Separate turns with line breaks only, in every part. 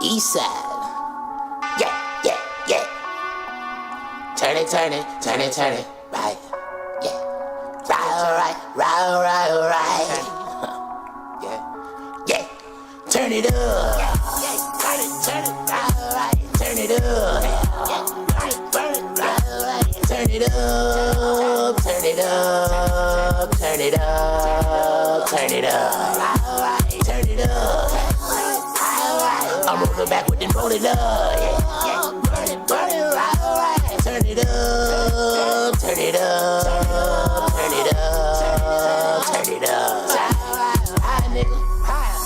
East side. Yeah, yeah, yeah. Turn it, turn it, turn it, turn it. Right. Yeah. Right. Yeah. Yeah. Turn it up. Turn it, turn it. Right. Turn it up. Turn it up. Turn it up. Turn it up. Turn it up. Turn it up. I'm rolling backward and roll it up. Yeah. Burn it, right. Turn it up. Turn it up. Turn it up. Turn it up. High, nigga.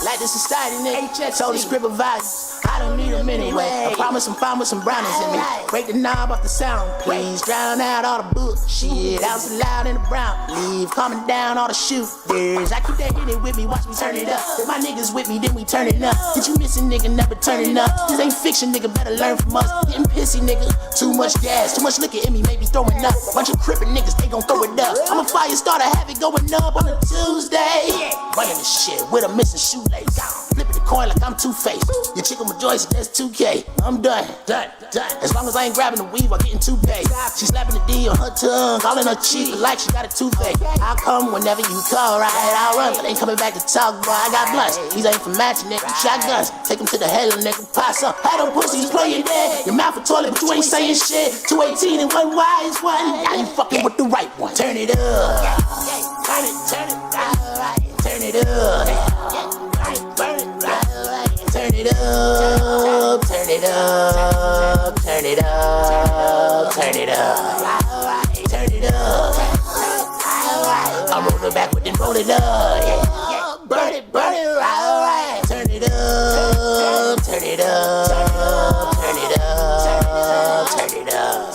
Like the society, nigga. So the script of values. I don't need them anyway. I promise I'm fine with some brownies in me. Break the knob off the sound, please. Drown out all the bullshit. Out so loud in the brown. Leave calming down all the shooters. I keep that hitting with me, watch me turn it up. If my niggas with me, then we turn it up. Did you miss a nigga, never turning up? This ain't fiction, nigga, better learn from us. Getting pissy, nigga. Too much gas, too much liquor in me, maybe throwing up. Bunch of crippin' niggas, they gon' throw it up. I'm a fire starter, have it going up on a Tuesday. Running this shit with a missing shoelace. Flipping the coin like I'm Two-Faced. Your chick on my joints, that's 2K. I'm done. As long as I ain't grabbing the weave or getting too paid. She slapping the D on her tongue, calling her cheek like she got a toothache. I'll come whenever you call, right? I'll run, but ain't coming back to talk, boy. I got blunts. These ain't for matching, nigga. Shotguns, take them to the hell, nigga. Pass up. Had them pussies playing dead. Your mouth a toilet, but you ain't saying shit. 218 and one wise one. Now you fucking with the right one. Turn it up. Turn it, turn it, turn it up. Turn it up, turn it up, turn it up, turn it up, turn it up. I'm rolling backward and roll it up. Burn it, right. Turn it up, turn it up, turn it up, turn it up.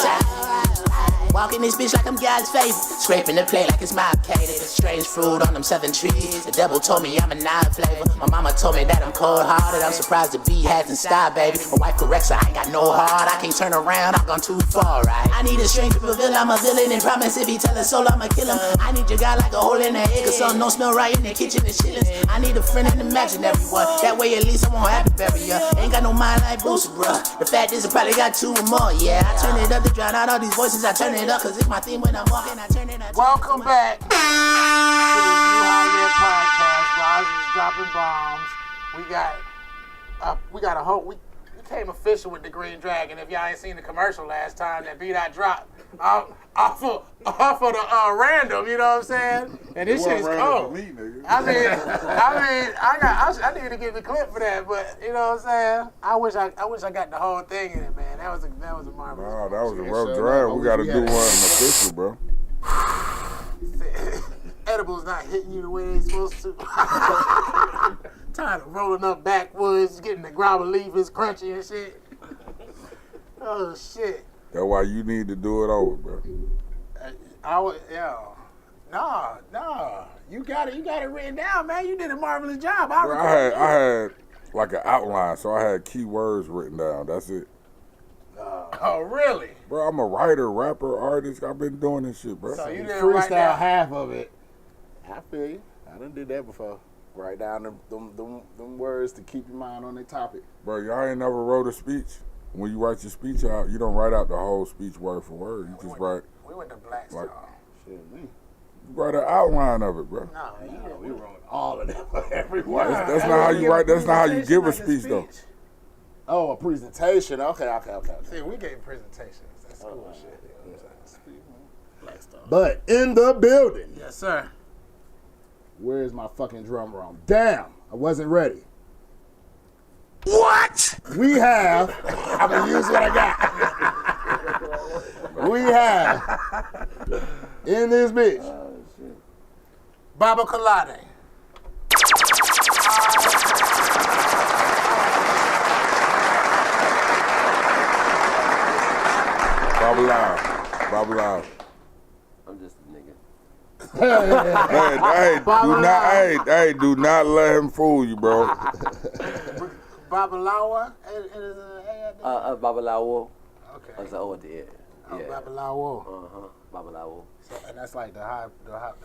Walking this bitch like I'm God's favorite. Scraping the plate like it's my catered. Strange fruit on them southern trees. The devil told me I'm a nine flavor. My mama told me that I'm cold-hearted. I'm surprised the B hasn't style, baby. My wife corrects her, I ain't got no heart. I can't turn around, I've gone too far, right? I need a strength to fulfill, I'm a villain. And promise if he tell us soul, I'ma kill him. I need your guy like a hole in the egg. Cause something don't smell right in the kitchen and shillings. I need a friend and imaginary one. That way at least I won't have to bury ya. Ain't got no mind like Boosie, bruh. The fact is I probably got two or more, yeah. I turn it up to drown out all these voices. I turn it up cause it's my theme when I'm walking. I turn it up.
Welcome back to the High Yet PotCast. Roz is dropping bombs. We got a whole. We came official with the Green Dragon. If y'all ain't seen the commercial last time, that B-Dot dropped off of the random. You know what I'm saying? And this shit is cold.
Me, nigga.
I need to get the clip for that, but you know what I'm saying? I wish I got the whole thing in it, man. That was a marvelous.
Nah, that was a rough drive. We gotta do one official, bro.
Edibles not hitting you the way they supposed to. Tired of rolling up backwoods, getting the grabber leaf is crunchy and shit. Oh shit.
That's why you need to do it over, bro.
Nah. You got it written down, man. You did a marvelous job.
I had like an outline, so I had key words written down. That's it.
Oh, really?
Bro, I'm a writer, rapper, artist. I've been doing this shit, bro.
So you didn't
freestyle
write down
half of it. I feel you. I done did that before. Write down them words to keep your mind on the topic.
Bro, y'all ain't never wrote a speech. When you write your speech out, you don't write out the whole speech word for word. You just write.
We went to Black Star.
Shit, me.
You write an outline of it, bro.
No,
We wrote all of them every word.
That's not how you write. That's not how you give a speech, though.
Oh, a presentation. Okay.
See, we gave presentations. That's cool shit. Black Star.
But in the building.
Yes, sir.
Where's my fucking drum roll? Damn, I wasn't ready.
What?
We have. I'm gonna use what I got. We have in this bitch.
Baba Colade.
Bobby Loud.
I'm just a nigga.
Do not let him fool you, bro.
Babalawa?
Babalawo.
Okay.
That's the O at the end. Yeah.
Babalawo.
Babalawo.
So, and that's like the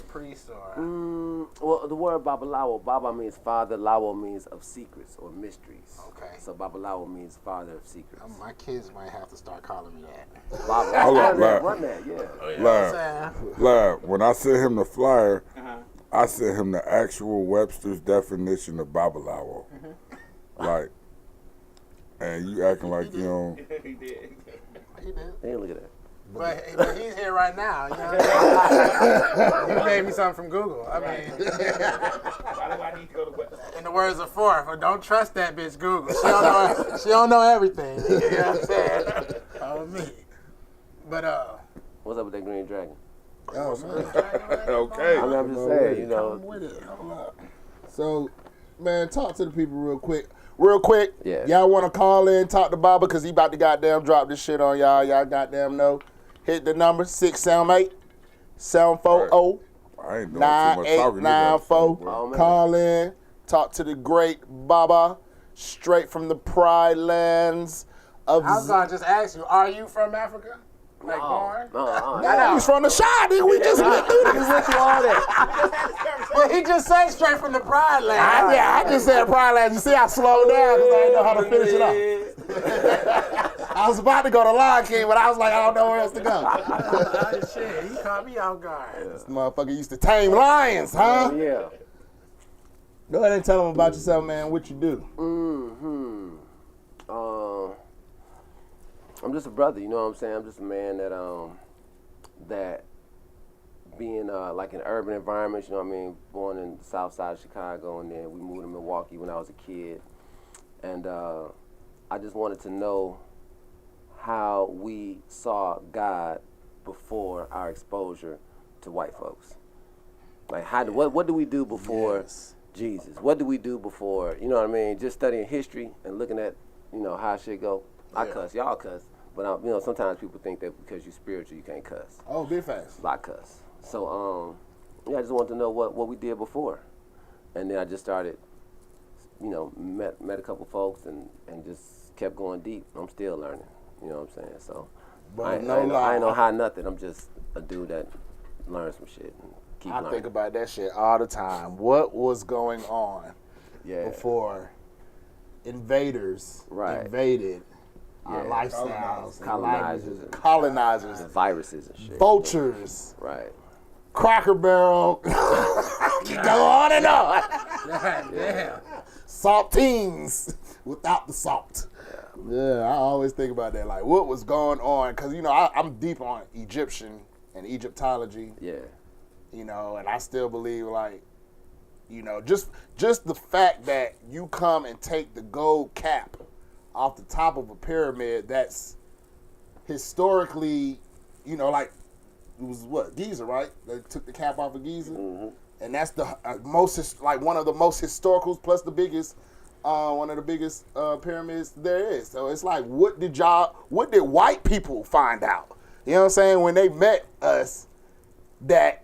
priest or.
Well, the word Babalawo, Baba means father, Lawo means of secrets or mysteries.
Okay.
So Babalawo means father of secrets.
My kids might have to start calling me that.
Baba.
Hold on,
Run that, yeah.
You know what I'm saying?
Lab, when I sent him the flyer, I sent him the actual Webster's definition of Babalawo. Like, and you acting like you don't.
He did.
Hey, look at that.
But he's here right now. You know what I mean? He made me something from Google. I mean,
Why do I need to go to Webster?
in the words of Forth, don't trust that bitch Google. She don't know everything. You know what I'm saying? Oh me. But
What's up with that green dragon?
Oh, man.
Okay.
I mean, I'm just saying, you know.
with it. Hold up.
So, man, talk to the people real quick. Real quick.
Yeah.
Y'all want to call in, talk to Baba, because he about to goddamn drop this shit on y'all. Y'all goddamn know. Hit the number 678 740
I ain't doing too much talking.
9894.
Oh, man.
Call in, talk to the great Baba, straight from the pride lands of.
I was gonna just ask you, are you from Africa? Like born?
No.
He's from the shy, nigga. We just went through this.
Went through all that.
Well, he just said straight from the Pride Land.
I just said pride lands. You see, I slowed down because I didn't know how to finish it off. I was about to go to Lion King, but I was like, I don't know where else to go.
Oh, shit, he caught me off guard.
This motherfucker used to tame lions, huh?
Yeah.
Go ahead and tell them about yourself, man. What you do?
I'm just a brother, you know what I'm saying? I'm just a man that being like in urban environments, you know what I mean, born in the south side of Chicago, and then we moved to Milwaukee when I was a kid. And I just wanted to know how we saw God before our exposure to white folks. Like what do we do before Jesus? What do we do before, you know what I mean, just studying history and looking at, you know, how shit go. I cuss, y'all cuss. But, you know, sometimes people think that because you're spiritual, you can't cuss.
Oh, big fast.
I cuss. So, I just wanted to know what we did before. And then I just started, you know, met a couple folks and just kept going deep. I'm still learning, you know what I'm saying? So, I ain't no high nothing. I'm just a dude that learns some shit and keep learning.
I think about that shit all the time. What was going on before invaders invaded our lifestyles, colonizers,
viruses and shit,
vultures,
right?
Cracker Barrel, you go on and on.
Damn.
Saltines without the salt. Yeah, I always think about that. Like, what was going on? Because, you know, I'm deep on Egyptian and Egyptology.
Yeah.
You know, and I still believe, like, you know, just the fact that you come and take the gold cap off the top of a pyramid that's historically, you know, like, it was what, Giza, right? They took the cap off of Giza, and that's the one of the most historicals, plus the biggest, one of the biggest pyramids there is. So it's like, what did white people find out? You know what I'm saying? When they met us, that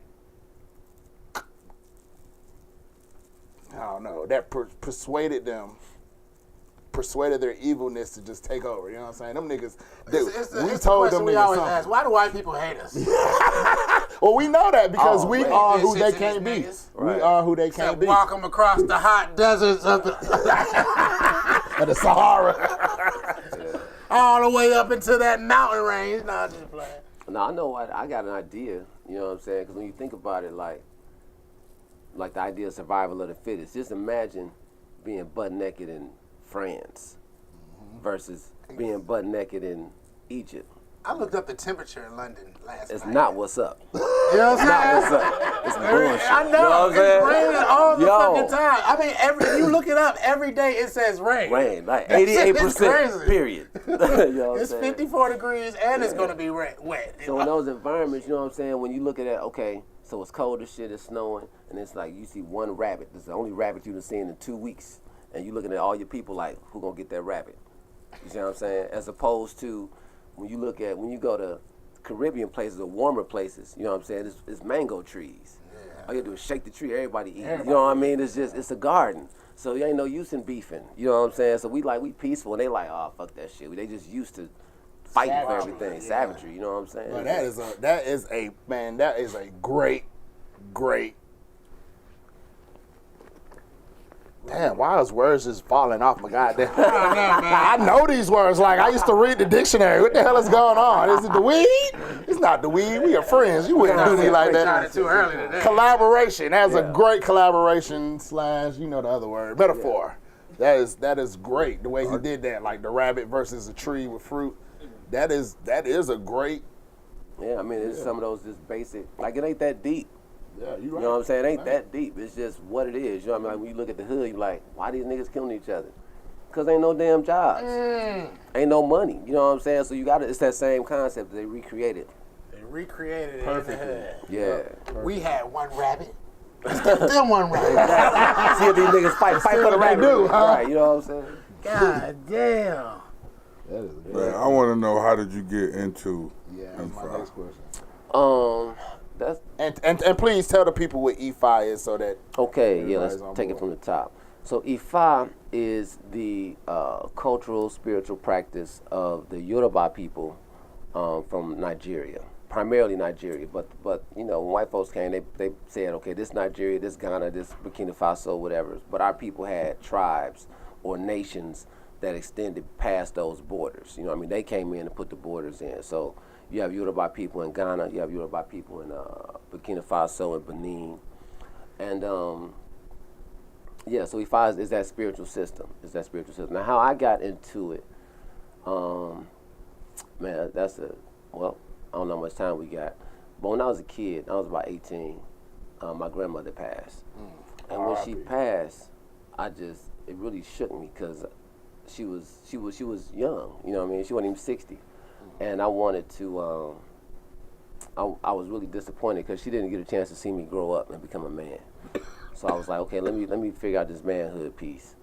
I don't know, that persuaded their evilness to just take over. You know what I'm saying? Them niggas, we told them
we
niggas
always
something.
ask, why do white people hate us?
Well, we know that because we
man.
are who
Bitches
they
and
can't be.
these niggas.
We are who they can't be.
Walk them across the hot deserts of the,
Of the Sahara.
all the way up into that mountain range. No, I'm just playing.
No, I know I got an idea, you know what I'm saying? Because when you think about it, like the idea of survival of the fittest, just imagine being butt naked in France versus being butt naked in Egypt.
I looked up the temperature in London last
It's
night.
not what's up.
You know what I'm saying?
Not what's up. It's bullshit.
I know,
You know what I'm
it's
saying?
raining all the
Yo.
fucking time. I mean, you look it up, every day it says rain.
Rain, like
That shit is
88%,
crazy.
period. You know what I'm
It's
saying?
54 degrees and it's gonna be wet.
So in those environments, you know what I'm saying, when you look at that, okay, so it's cold as shit, it's snowing, and it's like you see one rabbit. It's the only rabbit you've seen in 2 weeks. And you looking at all your people like, who gonna get that rabbit? You see what I'm saying? As opposed to when you go to Caribbean places or warmer places, you know what I'm saying, it's mango trees. Yeah. All you do is shake the tree, everybody eat. You know what I mean? It's a garden. So you ain't no use in beefing. You know what I'm saying? So we peaceful, and they like, oh, fuck that shit. They just used to fighting for everything, savagery. You know what I'm saying?
But that is a great. Damn, why is words just falling off my goddamn? I know these words. Like, I used to read the dictionary. What the hell is going on? Is it the weed? It's not the weed. We are friends. You wouldn't do me like that.
Too early today.
Collaboration. That's a great collaboration / you know the other word, metaphor. Yeah. That is great. The way he did that, like the rabbit versus a tree with fruit. That is a great.
Yeah, I mean, it's some of those just basic. Like, it ain't that deep.
Yeah, you right.
You know what I'm saying? It ain't that deep. It's just what it is. You know what I mean? Like, when you look at the hood, you're like, why these niggas killing each other? Because ain't no damn jobs. Ain't no money. You know what I'm saying? So you got to, it's that same concept that they recreated.
They recreated it
Perfectly.
in the hood.
Yeah.
We had one rabbit. Still one rabbit.
See if these niggas fight for the rabbit.
do, huh?
Right, you know what I'm saying?
God damn.
That is good.
Man, I want to know, how did you get into
Yeah, that's my next question.
That's
And please tell the people what E5 is so that.
okay. Yeah,
everybody's
let's
on
take it
board.
from the top. So Ifa is the cultural, spiritual practice of the Yoruba people from Nigeria, primarily Nigeria. But you know, when white folks came, they said, okay, this Nigeria, this Ghana, this Burkina Faso, whatever. But our people had tribes or nations that extended past those borders. You know what I mean? They came in and put the borders in. So you have Yoruba people in Ghana, you have Yoruba people in Burkina Faso and Benin. And yeah, so Ifa is that spiritual system. Now, how I got into it, man, well, I don't know how much time we got. But when I was a kid, I was about 18, my grandmother passed. And when she passed, it really shook me because she was young, you know what I mean? She wasn't even 60. And I wanted to, I was really disappointed because she didn't get a chance to see me grow up and become a man. So I was like, okay, let me figure out this manhood piece.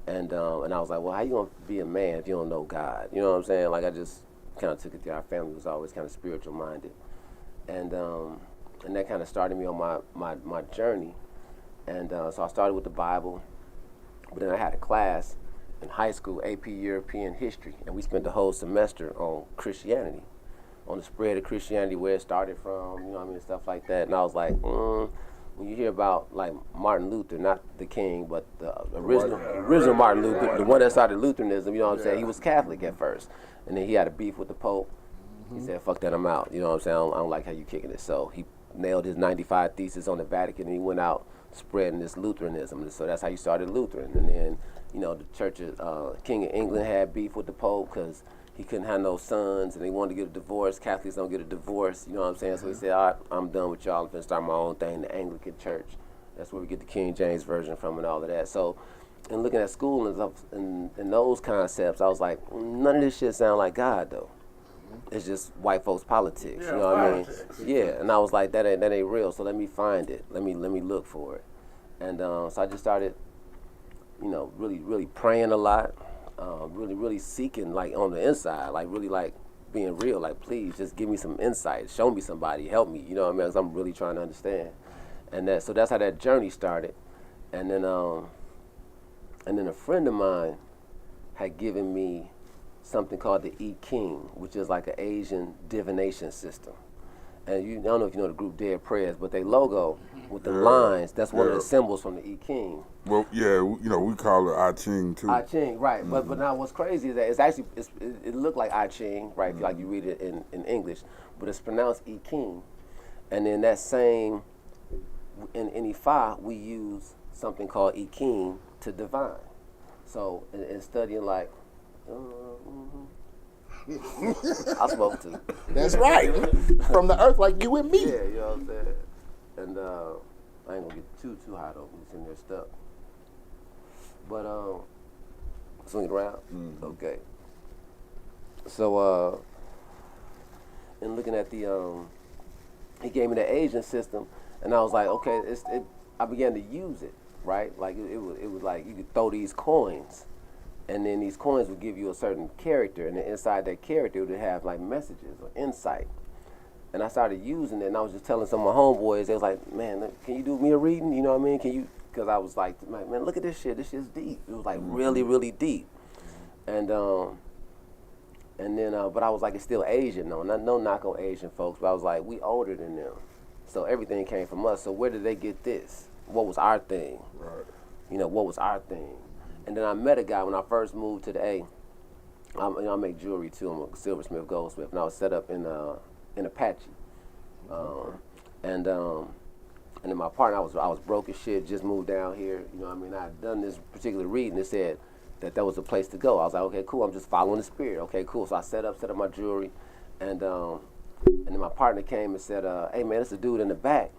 And I was like, well, how you gonna be a man if you don't know God? You know what I'm saying? Like, I just kind of took it there. Our family was always kind of spiritual minded. And that kind of started me on my journey. And so I started with the Bible, but then I had a class in high school, AP European History, and we spent the whole semester on Christianity, on the spread of Christianity, where it started from, you know what I mean, stuff like that. And I was like, when you hear about like Martin Luther, not the king, but the original Martin Luther, the one that started Lutheranism, you know what I'm saying? He was Catholic at first, and then he had a beef with the Pope. He said, fuck that, I'm out. You know what I'm saying? I don't like how you kicking it. So he nailed his 95 thesis on the Vatican, and he went out spreading this Lutheranism. And so that's how you started Lutheran. And then, you know, the Church of King of England had beef with the Pope because he couldn't have no sons, and they wanted to get a divorce. Catholics don't get a divorce, you know what I'm saying? So he said, all right, I'm done with y'all. I'm going to start my own thing, the Anglican Church. That's where we get the King James Version from and all of that. So, in looking at school and those concepts, I was like, none of this shit sound like God, though. It's just white folks' politics, you know what I mean? Yeah, and I was like, that ain't real, so let me find it. Let me look for it. And so I just started, you know, really praying a lot. Really seeking, like, on the inside, like, really, like, being real, like, please, just give me some insight, show me somebody, help me, you know what I mean, because I'm really trying to understand. And so that's how that journey started. And then a friend of mine had given me something called the I Ching, which is like an Asian divination system. And I don't know if you know the group Dead Prayers, but their logo with the lines, that's one of the symbols from the I Ching.
Well, yeah, you know, we call it I Ching too.
I Ching, right. But now what's crazy is that it's actually, it looked like I Ching, right, like you read it in English, but it's pronounced I Ching. And then that same, in Ifa, we use something called I Ching to divine. So in studying like, I smoke too.
That's right. From the earth like you and me.
Yeah, you know what I'm saying? And I ain't gonna get too hot over it's in there stuck. But swing it around. Okay. So in looking at the he gave me the Asian system, and I was like, okay, I began to use it, right? Like it was like you could throw these coins, and then these coins would give you a certain character, and then inside that character it would have like messages or insight. And I started using it, and I was just telling some of my homeboys, they was like, man, can you do me a reading? You know what I mean? Can you? Because I was like, man, look at this shit. This shit's deep. It was like really, really deep. And And then, but I was like, it's still Asian, though. No knock on Asian folks, but I was like, we older than them. So everything came from us. So where did they get this? What was our thing?
Right.
You know, what was our thing? And then I met a guy when I first moved to the A. I make jewelry too. I'm a silversmith, goldsmith, and I was set up in Apache. And then my partner, I was broke as shit, just moved down here. You know what I mean? I had done this particular reading that said that was a place to go. I was like, okay, cool, I'm just following the spirit. Okay, cool. So I set up my jewelry, and then my partner came and said, hey man, it's a dude in the back.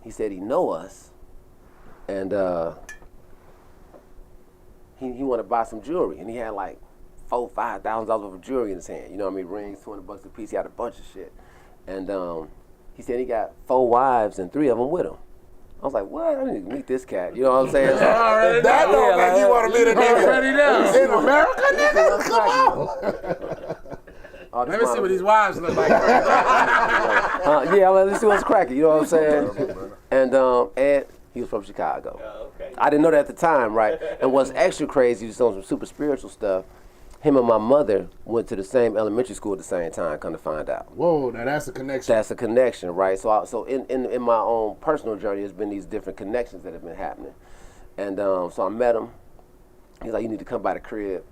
He said he know us, and he wanted to buy some jewelry, and he had like $4,000-$5,000 worth of jewelry in his hand. You know what I mean? Rings, $200 a piece. He had a bunch of shit, and he said he got 4 wives and 3 of them with him. I was like, what? I need to meet this cat. You know what I'm saying? So,
That don't make you want to meet a
Already
nigga
know.
in America, nigga. Come on.
Let me see what these wives look like.
Yeah, let's see what's cracking. You know what I'm saying? And Ed, he was from Chicago.
Okay.
I didn't know that at the time, right? And what's extra crazy, just on some super spiritual stuff, him and my mother went to the same elementary school at the same time, come to find out.
Whoa, now that's a connection.
That's a connection, right? So in my own personal journey, there's been these different connections that have been happening. And so I met him. He's like, you need to come by the crib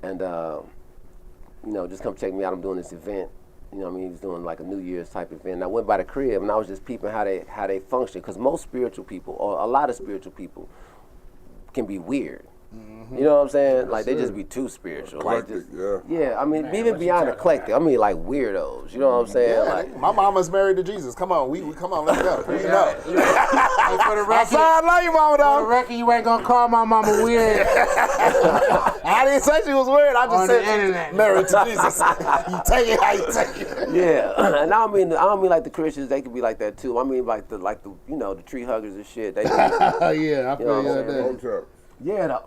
and, you know, just come check me out. I'm doing this event. You know what I mean? He was doing like a New Year's type event. And I went by the crib and I was just peeping how they function. Because most spiritual people, or a lot of spiritual people, can be weird. Mm-hmm. You know what I'm saying? Like they just be too spiritual.
Eclectic,
like yeah. I mean, even beyond eclectic. I mean, like weirdos. You know what I'm saying?
Yeah,
like
my mama's married to Jesus. Come on, we come on, let's go. You know.
Hey, for the record,
I love you, mama,
for the
dog.
record, you ain't gonna call my mama weird
I didn't say she was weird. I just
on the
said
internet.
married to Jesus. You take it how you take it.
yeah. And I don't mean like the Christians. They could be like that too. I mean like the you know the tree huggers and shit. They
Yeah, I feel
You know what
you
I'm
on
saying?
that.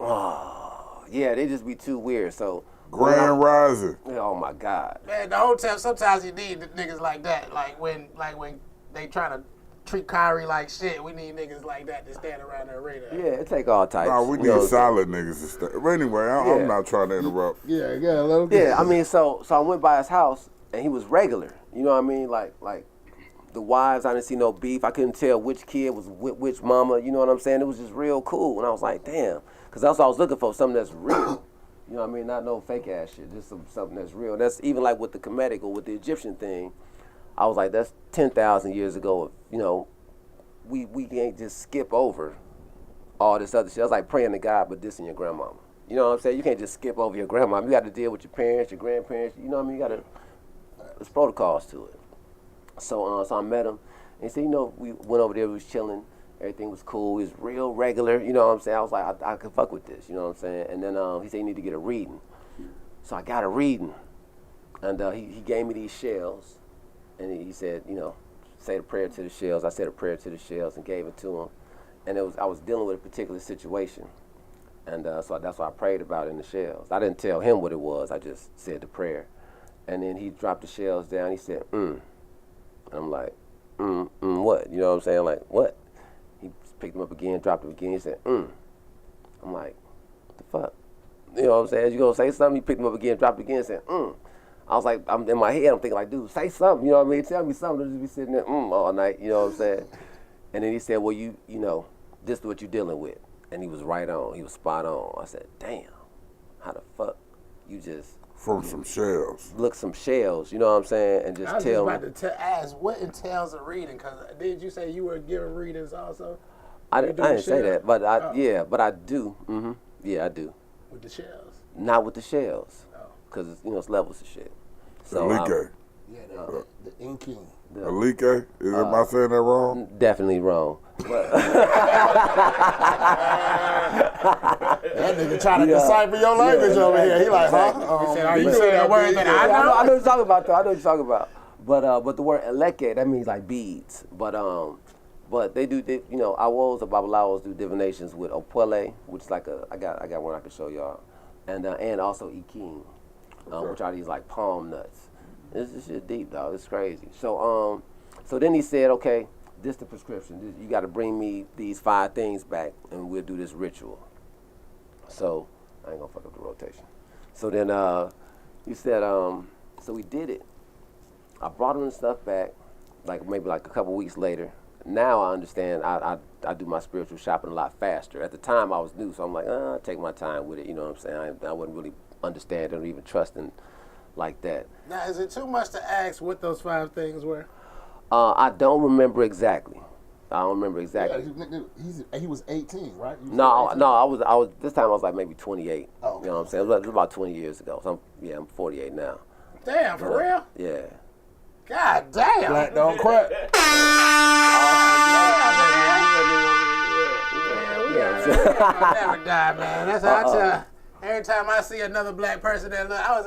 yeah, they just be too weird. So
Grand Rising.
oh my God.
Man, the hotel, sometimes you need niggas like that. Like when they trying to treat Kyrie like shit, we need niggas like that to stand around the arena.
Yeah, it take all types.
Nah, we
you know
need
what I'm
solid niggas to stay. But anyway,
Yeah.
I'm not trying to interrupt.
Yeah, let him
Yeah, I mean, so I went by his house and he was regular. You know what I mean? Like the wives, I didn't see no beef. I couldn't tell which kid was with which mama. You know what I'm saying? It was just real cool. And I was like, damn, because that's what I was looking for, something that's real. You know what I mean? Not no fake ass shit, just something that's real. That's even like with the Kemetic or with the Egyptian thing. I was like, that's 10,000 years ago. You know, we can't just skip over all this other shit. I was like praying to God, but dissing your grandmama. You know what I'm saying? You can't just skip over your grandmama. You got to deal with your parents, your grandparents. You know what I mean? There's protocols to it. So I met him, and he said, you know, we went over there, we was chilling, everything was cool, he was real regular, you know what I'm saying? I was like, I could fuck with this, you know what I'm saying? And then he said, you need to get a reading. So I got a reading, and he gave me these shells, and he said, you know, say the prayer to the shells. I said a prayer to the shells and gave it to him, and I was dealing with a particular situation, and so that's what I prayed about in the shells. I didn't tell him what it was, I just said the prayer, and then he dropped the shells down, he said, I'm like, what? You know what I'm saying? Like, what? He picked them up again, dropped them again. He said, I'm like, what the fuck? You know what I'm saying? You gonna say something? He picked them up again, dropped it again, and said, I was like, I'm in my head, I'm thinking like, dude, say something. You know what I mean? Tell me something. Don't just be sitting there, all night. You know what I'm saying? And then he said, well, you know, this is what you're dealing with. And he was right on. He was spot on. I said, damn, how the fuck you just
From some shells.
look some shells, you know what I'm saying, and
I
just
was
tell me.
just about to ask, what entails a reading? Because did you say you were giving readings also?
I
You
didn't
doing
say
shell?
that, but
Oh.
but I do. Yeah, I do.
With the shells?
Not with the shells,
Oh.
because you know it's levels of shit. So
Alike.
Yeah, the inking.
Alike? Am I saying that wrong?
definitely wrong. But
That nigga trying to decipher your language over here. He like, huh?
He said, are you saying a word that I know?
I know what you're talking about, though. I know what you're talking about. But the word eleke, that means like beads. But they do, you know, Awos or Babalawos do divinations with Opwele, which is like I got one I can show y'all, and also Iking, which are these like palm nuts. This shit deep, dog. It's crazy. So then he said, okay, this the prescription. You got to bring me these 5 things back, and we'll do this ritual. So I ain't gonna fuck up the rotation. So then He said, so we did it. I brought him the stuff back, maybe a couple weeks later. Now I understand. I do my spiritual shopping a lot faster. At the time I was new, so I'm like, I take my time with it. You know what I'm saying? I wasn't really understanding or even trusting like that.
Now, is it too much to ask what those 5 things were?
I don't remember exactly. Yeah,
he was 18, right?
No, I was. This time I was like maybe 28.
Oh,
you know what I'm saying? It was about 20 years ago. So I'm 48 now.
Damn, for real?
Yeah.
God damn.
Black don't crack.
Never die, man. That's how I tell. Every time I see another black person that look, I was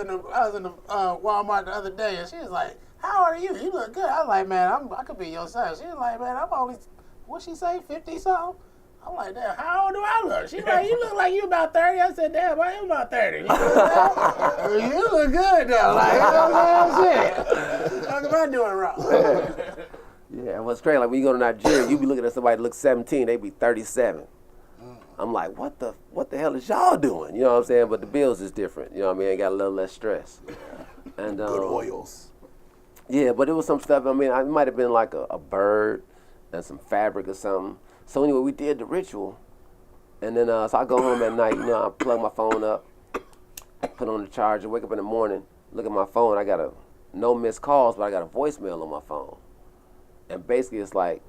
in the Walmart the other day, and she was like, "How old are you? You look good." I was like, "Man, I could be your son." She was like, "Man, I'm only, what she say, 50 something?" I'm like, "Damn, how old do I look?" She's like, "You look like you about 30." I said, "Damn, I am about 30." You know what I'm saying? You look good though. Like, you know what I'm saying? What am I doing wrong?
Yeah, what's crazy, like when you go to Nigeria, you be looking at somebody that looks 17, they be 37. I'm like, what the hell is y'all doing? You know what I'm saying? But the bills is different. You know what I mean? They got a little less stress. And
Good oils.
Yeah, but it was some stuff. I mean, it might have been like a bird and some fabric or something. So anyway, we did the ritual, and then so I go home at night. You know, I plug my phone up, put on the charger, wake up in the morning, look at my phone. I got no missed calls, but I got a voicemail on my phone. And basically, it's like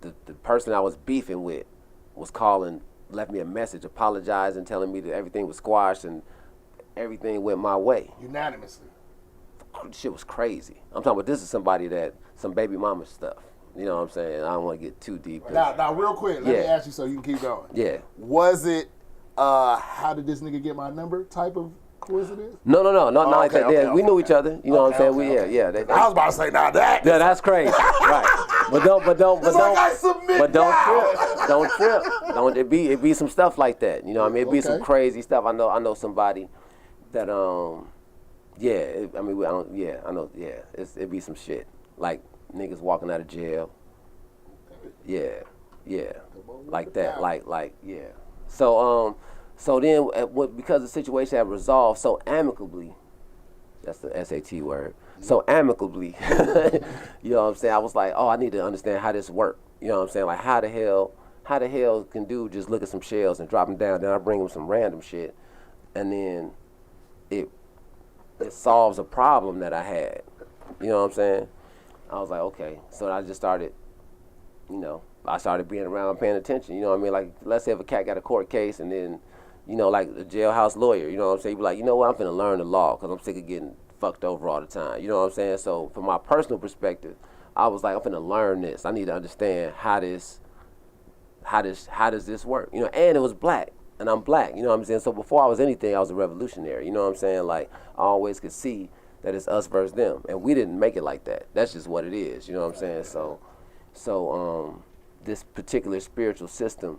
the person I was beefing with was calling, left me a message, apologizing, telling me that everything was squashed and everything went my way.
Unanimously.
Shit was crazy. I'm talking about this is somebody some baby mama stuff. You know what I'm saying? I don't want to get too deep.
Now, real quick, let me ask you so you can keep going.
Yeah.
Was it, how did this nigga get my number type of coincidence?
No, not like that.
Okay,
we knew each other. You know what I'm saying?
Okay.
I
was about to say, now that.
Yeah, that's crazy. Right. But don't trip. Don't it be some stuff like that. You know what I mean? It be some crazy stuff. I know somebody that it be some shit. Like niggas walking out of jail. Yeah. Like that. Like yeah. So then because the situation had resolved so amicably, that's the SAT word. So amicably, you know what I'm saying? I was like, I need to understand how this works. You know what I'm saying? Like how the hell can dude just look at some shells and drop them down? Then I bring him some random shit, and then it solves a problem that I had. You know what I'm saying? I was like, okay. So I just started, I started being around, paying attention. You know what I mean? Like let's say if a cat got a court case, and then, like a jailhouse lawyer. You know what I'm saying? You be like, you know what? I'm finna learn the law because I'm sick of getting fucked over all the time. You know what I'm saying? So from my personal perspective, I was like, I'm finna learn this. I need to understand how does this work? And it was black, and I'm black. You know what I'm saying? So before I was anything, I was a revolutionary. You know what I'm saying? Like I always could see that it's us versus them, and we didn't make it like that. That's just what it is. You know what I'm saying? So this particular spiritual system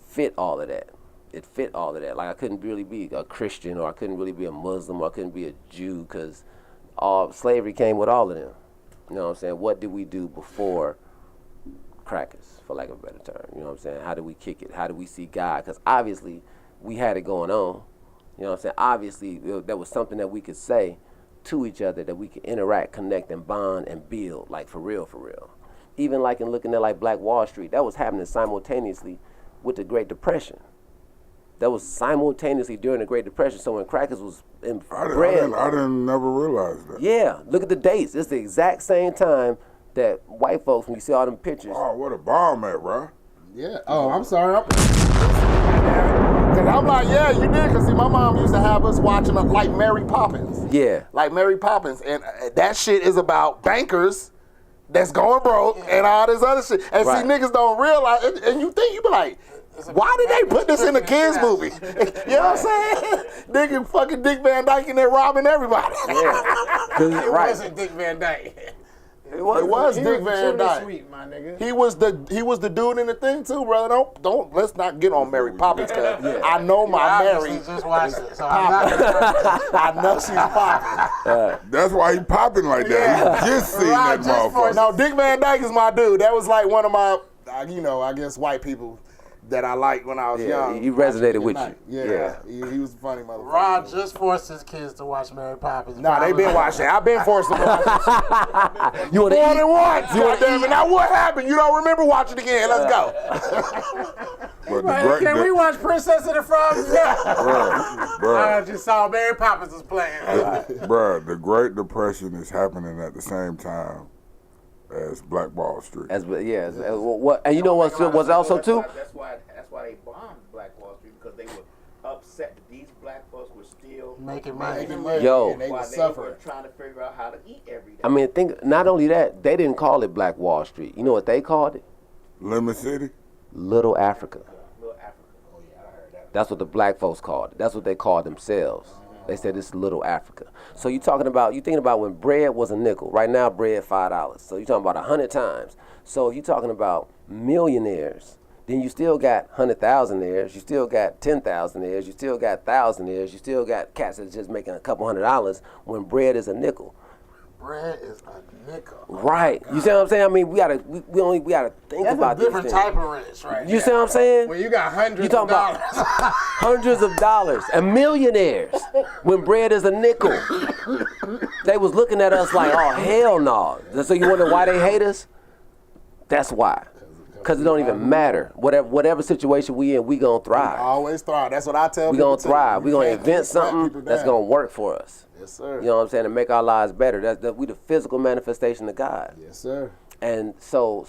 fit all of that. It fit all of that. Like I couldn't really be a Christian, or I couldn't really be a Muslim, or I couldn't be a Jew, because slavery came with all of them. You know what I'm saying? What did we do before crackers, for lack of a better term? You know what I'm saying? How do we kick it? How do we see God? Because obviously we had it going on. You know what I'm saying? Obviously there was something that we could say to each other, that we could interact, connect, and bond and build, like for real. Even like in looking at like Black Wall Street, that was happening simultaneously with the Great Depression. That was simultaneously during the Great Depression. So when crackers was in bread,
I didn't never realize that.
Yeah, look at the dates. It's the exact same time that white folks, when you see all them pictures.
Oh, what a bomb at, bro.
Yeah. Oh, I'm sorry. Cause I'm like, yeah, you did. Cause see, my mom used to have us watching like Mary Poppins.
Yeah.
Like Mary Poppins, and that shit is about bankers that's going broke and all this other shit. And
Right.
see, niggas don't realize, and you think, you be like, why did they put this in a kids movie? You know what I'm saying? Nigga fucking Dick Van Dyke in there robbing everybody.
Yeah.
It wasn't Dick Van Dyke.
It was Dick Van Dyke.
Sweet, my nigga.
He was the dude in the thing too, brother. Let's not get on Mary Poppins, cause I know my Mary.
Just watched it, so I'm not gonna
I know she's popping.
That's why he popping like that. He just seen
Right,
that
just for-
motherfucker.
No, Dick Van Dyke is my dude. That was like one of my, I guess white people that I liked when I was young.
He resonated with
you.
you.
Yeah. He was a funny motherfucker.
Rod just forced his kids to watch Mary Poppins.
Nah, they been watching. I've been forced to watch this.
You want to
More
eat?
than once. Goddamn it. Now what happened? You don't remember? Watch it again. Let's go.
But
Right, can we watch Princess and the Frogs now? I
bruh,
just saw Mary Poppins was playing.
bruh, the Great Depression is happening at the same time as Black Wall Street.
What? And you know what's also too?
That's why they bombed Black Wall Street, because they were upset that these black folks were still
Making money.
Yo.
And they
while
was
they
suffering.
were trying to figure out how to eat every day.
I mean, think not only that, they didn't call it Black Wall Street. You know what they called it?
Lemon City?
Little Africa.
Little Africa. Oh yeah, I heard that.
That's what the black folks called it. That's what they called themselves. They said it's Little Africa. So you thinking about when bread was a nickel. Right now, bread $5. So you're talking about 100 times. So you're talking about millionaires. Then you still got 100,000-aires. You still got 10,000-aires. You still got 1,000-aires. You still got cats that's just making a couple $100 when bread is a nickel.
Bread is a nickel.
Right. You see what I'm saying? I mean, we gotta think
That's
about
a different
these things.
type of rich, right?
You see what I'm saying?
When you got hundreds
You talking
of
about
dollars.
hundreds of dollars and millionaires when bread is a nickel. They was looking at us like, oh, hell no. So you wonder why they hate us? That's why. Because it don't even matter. Whatever situation we in, we gonna thrive.
Always thrive. That's what I tell
We
people.
gonna thrive. We gonna
can't
invent
keep black
something
people
that's
down.
gonna work for us.
Yes, sir.
You know what I'm saying? To make our lives better. We the physical manifestation of God.
Yes, sir.
And so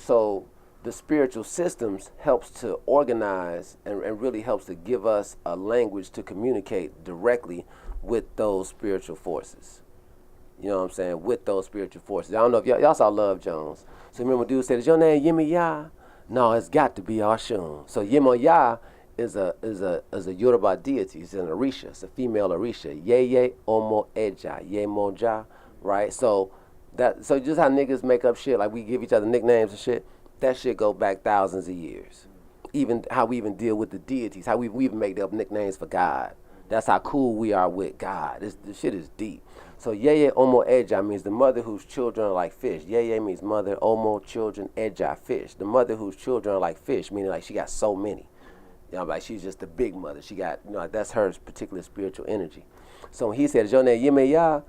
the spiritual systems helps to organize and really helps to give us a language to communicate directly with those spiritual forces. You know what I'm saying? With those spiritual forces. I don't know if y'all saw Love Jones. So remember dude said, is your name Yemi Ya? No, it's got to be Oshun. So Yemo Ya is a Yoruba deity. It's an Orisha. It's a female Orisha. Yeye Omo Eja. Yemoja. Right? So just how niggas make up shit, like we give each other nicknames and shit, that shit go back thousands of years. Even how we even deal with the deities, how we even make up nicknames for God. That's how cool we are with God. This shit is deep. So Yeye Omo Eja means the mother whose children are like fish. Yeye means mother, Omo, children, Eja, fish. The mother whose children are like fish, meaning like she got so many. You know, like she's just the big mother. She got, you know, that's her particular spiritual energy. So when he said, is your name Yeme Ya?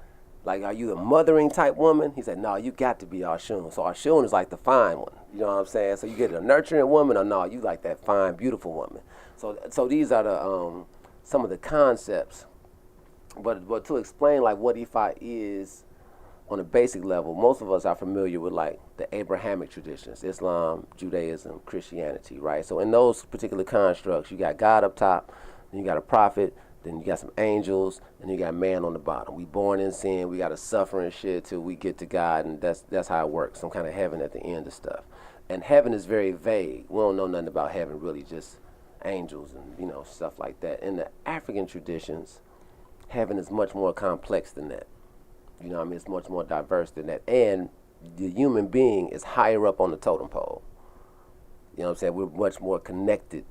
Like, are you a mothering type woman? He said, no, you got to be Oshun. So Oshun is like the fine one. You know what I'm saying? So you get a nurturing woman, or no, you like that fine, beautiful woman. So these are the some of the concepts. But to explain like what Ifa is on a basic level, most of us are familiar with like the Abrahamic traditions, Islam, Judaism, Christianity, right? So in those particular constructs, you got God up top, then you got a prophet, then you got some angels, and you got man on the bottom. We born in sin, we got to suffer and shit till we get to God, and that's how it works, some kind of heaven at the end of stuff. And heaven is very vague. We don't know nothing about heaven, really, just angels and, you know, stuff like that. In the African traditions, heaven is much more complex than that. You know what I mean? It's much more diverse than that. And the human being is higher up on the totem pole. You know what I'm saying? We're much more connected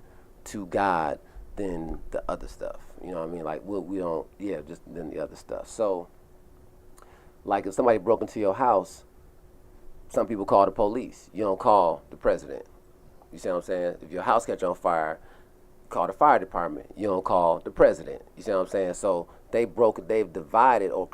to God than the other stuff. You know what I mean? Like, we don't, just than the other stuff. So, like if somebody broke into your house, some people call the police. You don't call the president. You see what I'm saying? If your house catch on fire, call the fire department. You don't call the president. You see what I'm saying? So they've divided or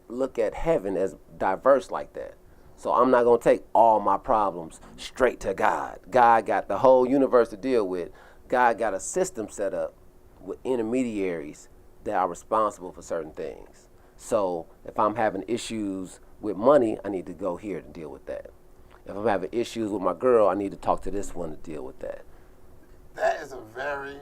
look at heaven as diverse like that. So I'm not going to take all my problems straight to God. God got the whole universe to deal with. God got a system set up with intermediaries that are responsible for certain things. So if I'm having issues with money, I need to go here to deal with that. If I'm having issues with my girl, I need to talk to this one to deal with that.
That is a very,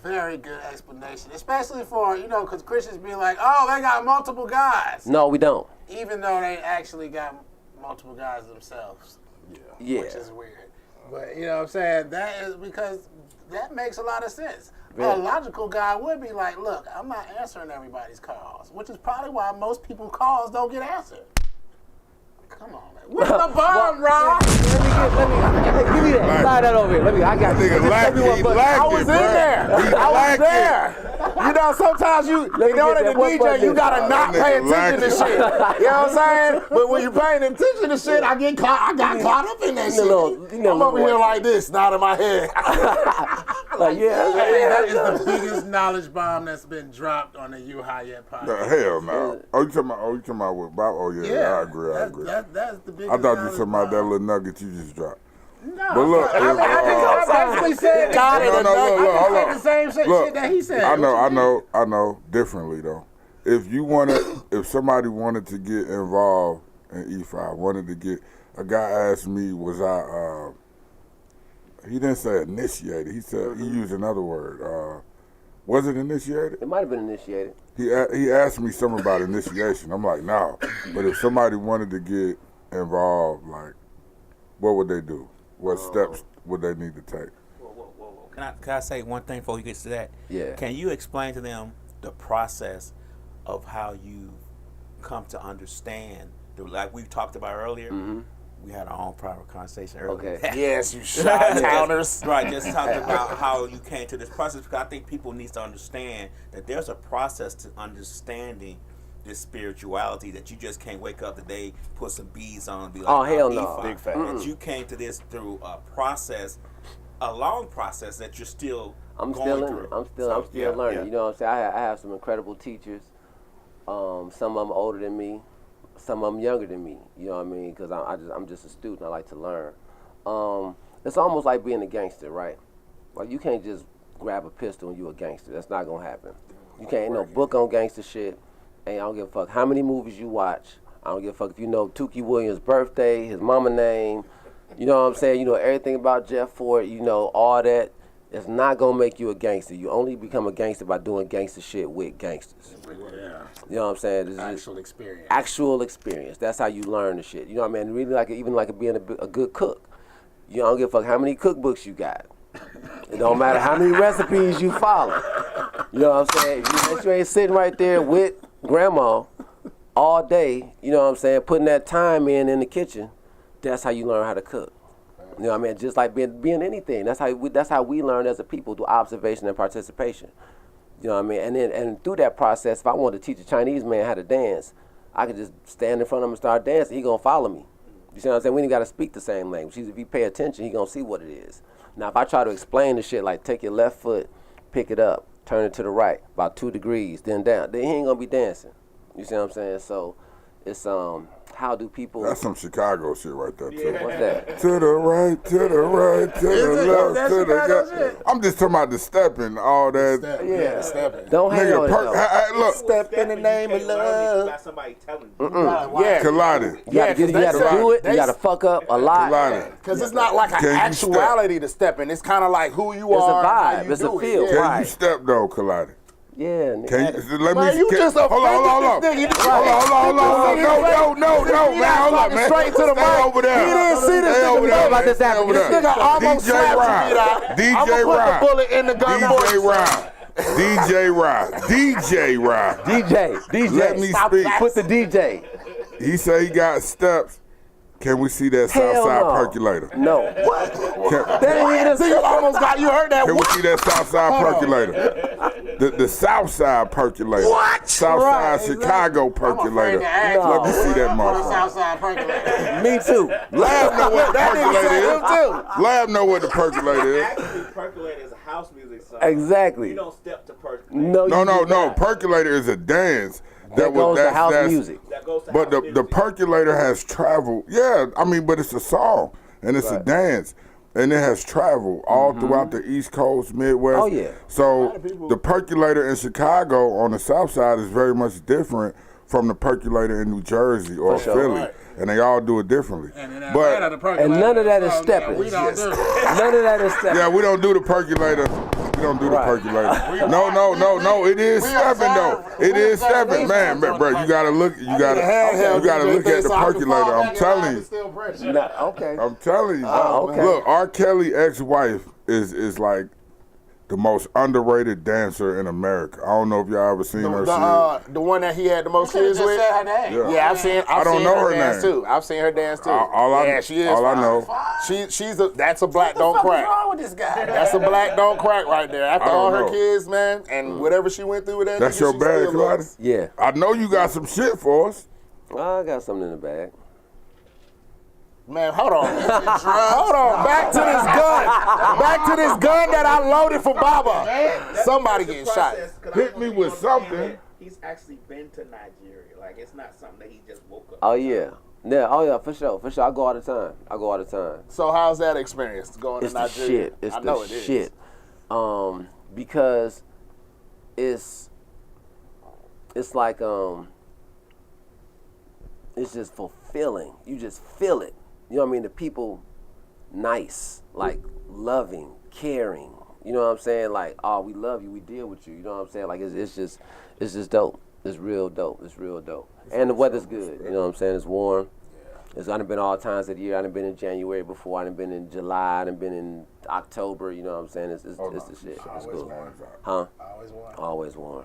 very good explanation, especially for, you know, because Christians be like, oh, they got multiple guys.
No, we don't.
Even though they actually got multiple guys themselves.
Yeah.
Which is weird. But, you know what I'm saying? That is because that makes a lot of sense.
Yeah.
A logical guy would be like, look, I'm not answering everybody's calls, which is probably why most people's calls don't get answered. Come on, man. Where's the bomb, Rob?
Let me give me that. Slide that over here. I got
Nigga lacking. He lacking,
I was in there. I was there. You know, sometimes in order to DJ, you gotta not pay attention to shit. You know what I'm saying? But when you're paying attention to shit, I got caught up in that shit. I'm over here like this, nodding my head.
Like, that is the biggest knowledge bomb that's been dropped on the You High Yet podcast.
The hell no. Oh, you talking about with Bob? Oh yeah, I agree.
That's the biggest.
I thought you were talking about that little nugget you just dropped.
No,
But look,
I basically said the same shit that he said.
I know. Differently though. If somebody wanted to get involved in E5, a guy asked me, was I? He didn't say initiated. He said he used another word. Was it initiated?
It might have been initiated.
He asked me something about initiation. I'm like, no. But if somebody wanted to get involved, like, what would they do? What steps would they need to take?
Whoa. Can I say one thing before he gets to that?
Yeah.
Can you explain to them the process of how you come to understand, like we talked about earlier?
Mm-hmm.
We had our own private conversation earlier.
Okay.
Yes, you shot-towners.
Right, just talked about how you came to this process, because I think people need to understand that there's a process to understanding this spirituality, that you just can't wake up today, put some beads on, and be like,
oh, hell no.
E5.
Big fact.
That you came to this through a process, a long process that you're still going through.
I'm still learning.
Yeah.
You know what I'm saying? I have some incredible teachers. Some of them older than me. Some of them younger than me, you know what I mean? Because I'm just a student. I like to learn. It's almost like being a gangster, right? Like, you can't just grab a pistol and you a gangster. That's not gonna happen. You can't. Ain't no book on gangster shit. And I don't give a fuck how many movies you watch. I don't give a fuck if you know Tukey Williams' birthday, his mama name. You know what I'm saying? You know everything about Jeff Ford. You know all that. It's not gonna make you a gangster. You only become a gangster by doing gangster shit with gangsters.
Yeah.
You know what I'm saying? This is
Actual experience.
Actual experience. That's how you learn the shit. You know what I mean? Really, even like being a good cook. You don't give a fuck how many cookbooks you got. It don't matter how many recipes you follow. You know what I'm saying? If you ain't sitting right there with grandma all day, you know what I'm saying, putting that time in the kitchen, that's how you learn how to cook. You know what I mean? Just like being anything. That's how we learn as a people, through observation and participation. You know what I mean? And through that process, if I wanted to teach a Chinese man how to dance, I could just stand in front of him and start dancing. He gonna follow me. You see what I'm saying? We ain't gotta speak the same language. If he pay attention, he gonna see what it is. Now, if I try to explain the shit, like take your left foot, pick it up, turn it to the right, about 2 degrees, then down, then he ain't gonna be dancing. You see what I'm saying? So it's how do people?
That's some Chicago shit right there too.
What's that?
To the right, to the right, to the left, to the
Chicago
left. I'm just talking about the stepping, all that.
Yeah.
Stepping.
Don't hang on it though.
Look,
Step in the name of love.
By somebody telling
Yeah.
collided.
You gotta do it. You gotta fuck up a lot.
Collided.
Because it's not like an
Can you
actuality to stepping. It's kind of like who you
It's a
are.
vibe.
How you
It's a
do it.
feel.
Yeah.
Can
Right.
you step though, collided?
Yeah, nigga.
Can you, let
Man,
me
you just
hold on.
offended this nigga.
Hold on. No, man. Hold up, man.
Straight to the
Stay
mic.
over there.
He didn't see this
Stay
nigga
over there,
know about
man.
this
Stay
happening.
over
This
there.
nigga almost
DJ
slapped
Rod.
me out.
DJ
I'm gonna put
Rod.
the bullet in the gun.
DJ Rod.
DJ.
Let me speak.
Put the DJ.
He say he got steps. Can we see that
Hell
Southside
no.
percolator?
No. That ain't even
See, you almost got. You heard that?
Can we see that Southside percolator? The Southside percolator.
What?
Southside
Right,
Chicago percolator.
to ask
No.
Let me see that
For the
motherfucker.
Southside percolator.
Me too.
Lab know what the
That nigga said him
percolator
too.
is. Lab know what the percolator is.
Actually, percolator is a house music song.
Exactly.
You don't step to percolate.
No.
No,
you
no,
do
no.
not.
Percolator is a dance.
That goes to house music.
That goes to
But
house
the
music.
percolator has traveled. Yeah, I mean, but it's a song and it's a dance. And it has traveled all throughout the East Coast, Midwest.
Oh, yeah.
So the percolator in Chicago on the South Side is very much different from the percolator in New Jersey or
For sure.
Philly.
Right.
And they all do it differently.
And in Atlanta,
But
the percolator.
And none of that is
song
stepping.
We don't do.
None of that is stepping.
yeah, we don't do the percolator. We don't do the
Right.
percolator. No. It is stepping though. It is stepping, man. Bro, you gotta look. You gotta look at the percolator. I'm telling you.
Okay.
I'm telling you.
okay.
Look, R. Kelly ex-wife is like the most underrated dancer in America. I don't know if y'all ever seen her shit.
The one that he had the most
You
kids
just
with.
said her name.
Yeah, I've seen
her
dance
name.
too. I've seen her dance too. She is.
All I
fine.
know.
That's a black don't
What the fuck
crack.
is wrong with this guy?
That's a black don't crack right there. After
I don't
all her
know.
kids, man, and whatever she went through with that.
That's
nigga,
your
she
bag,
still
Clyde?
looks.
Yeah.
I know you got some shit for us.
I got something in the bag.
Man, hold on. Hold on. Back to this gun. Back to this gun that I loaded for Baba. Somebody getting shot.
Hit me with something.
He's actually been to Nigeria. Like, it's not something that he just woke up.
Oh yeah. Yeah, oh yeah, for sure. I go all the time.
So how's that experience going
It's
to
the
Nigeria?
shit. It's
I know
the
it is.
shit. Because it's like it's just fulfilling. You just feel it. You know what I mean? The people nice, like loving, caring. You know what I'm saying? Like, oh, we love you, we deal with you. You know what I'm saying? Like it's just dope. It's real dope. It's real dope. And the weather's good. You know what I'm saying? It's warm. It's I done been all times of the year. I done been in January before. I done been in July. I done been in October. You know what I'm saying? It's the shit. It's cool. Huh? Always warm.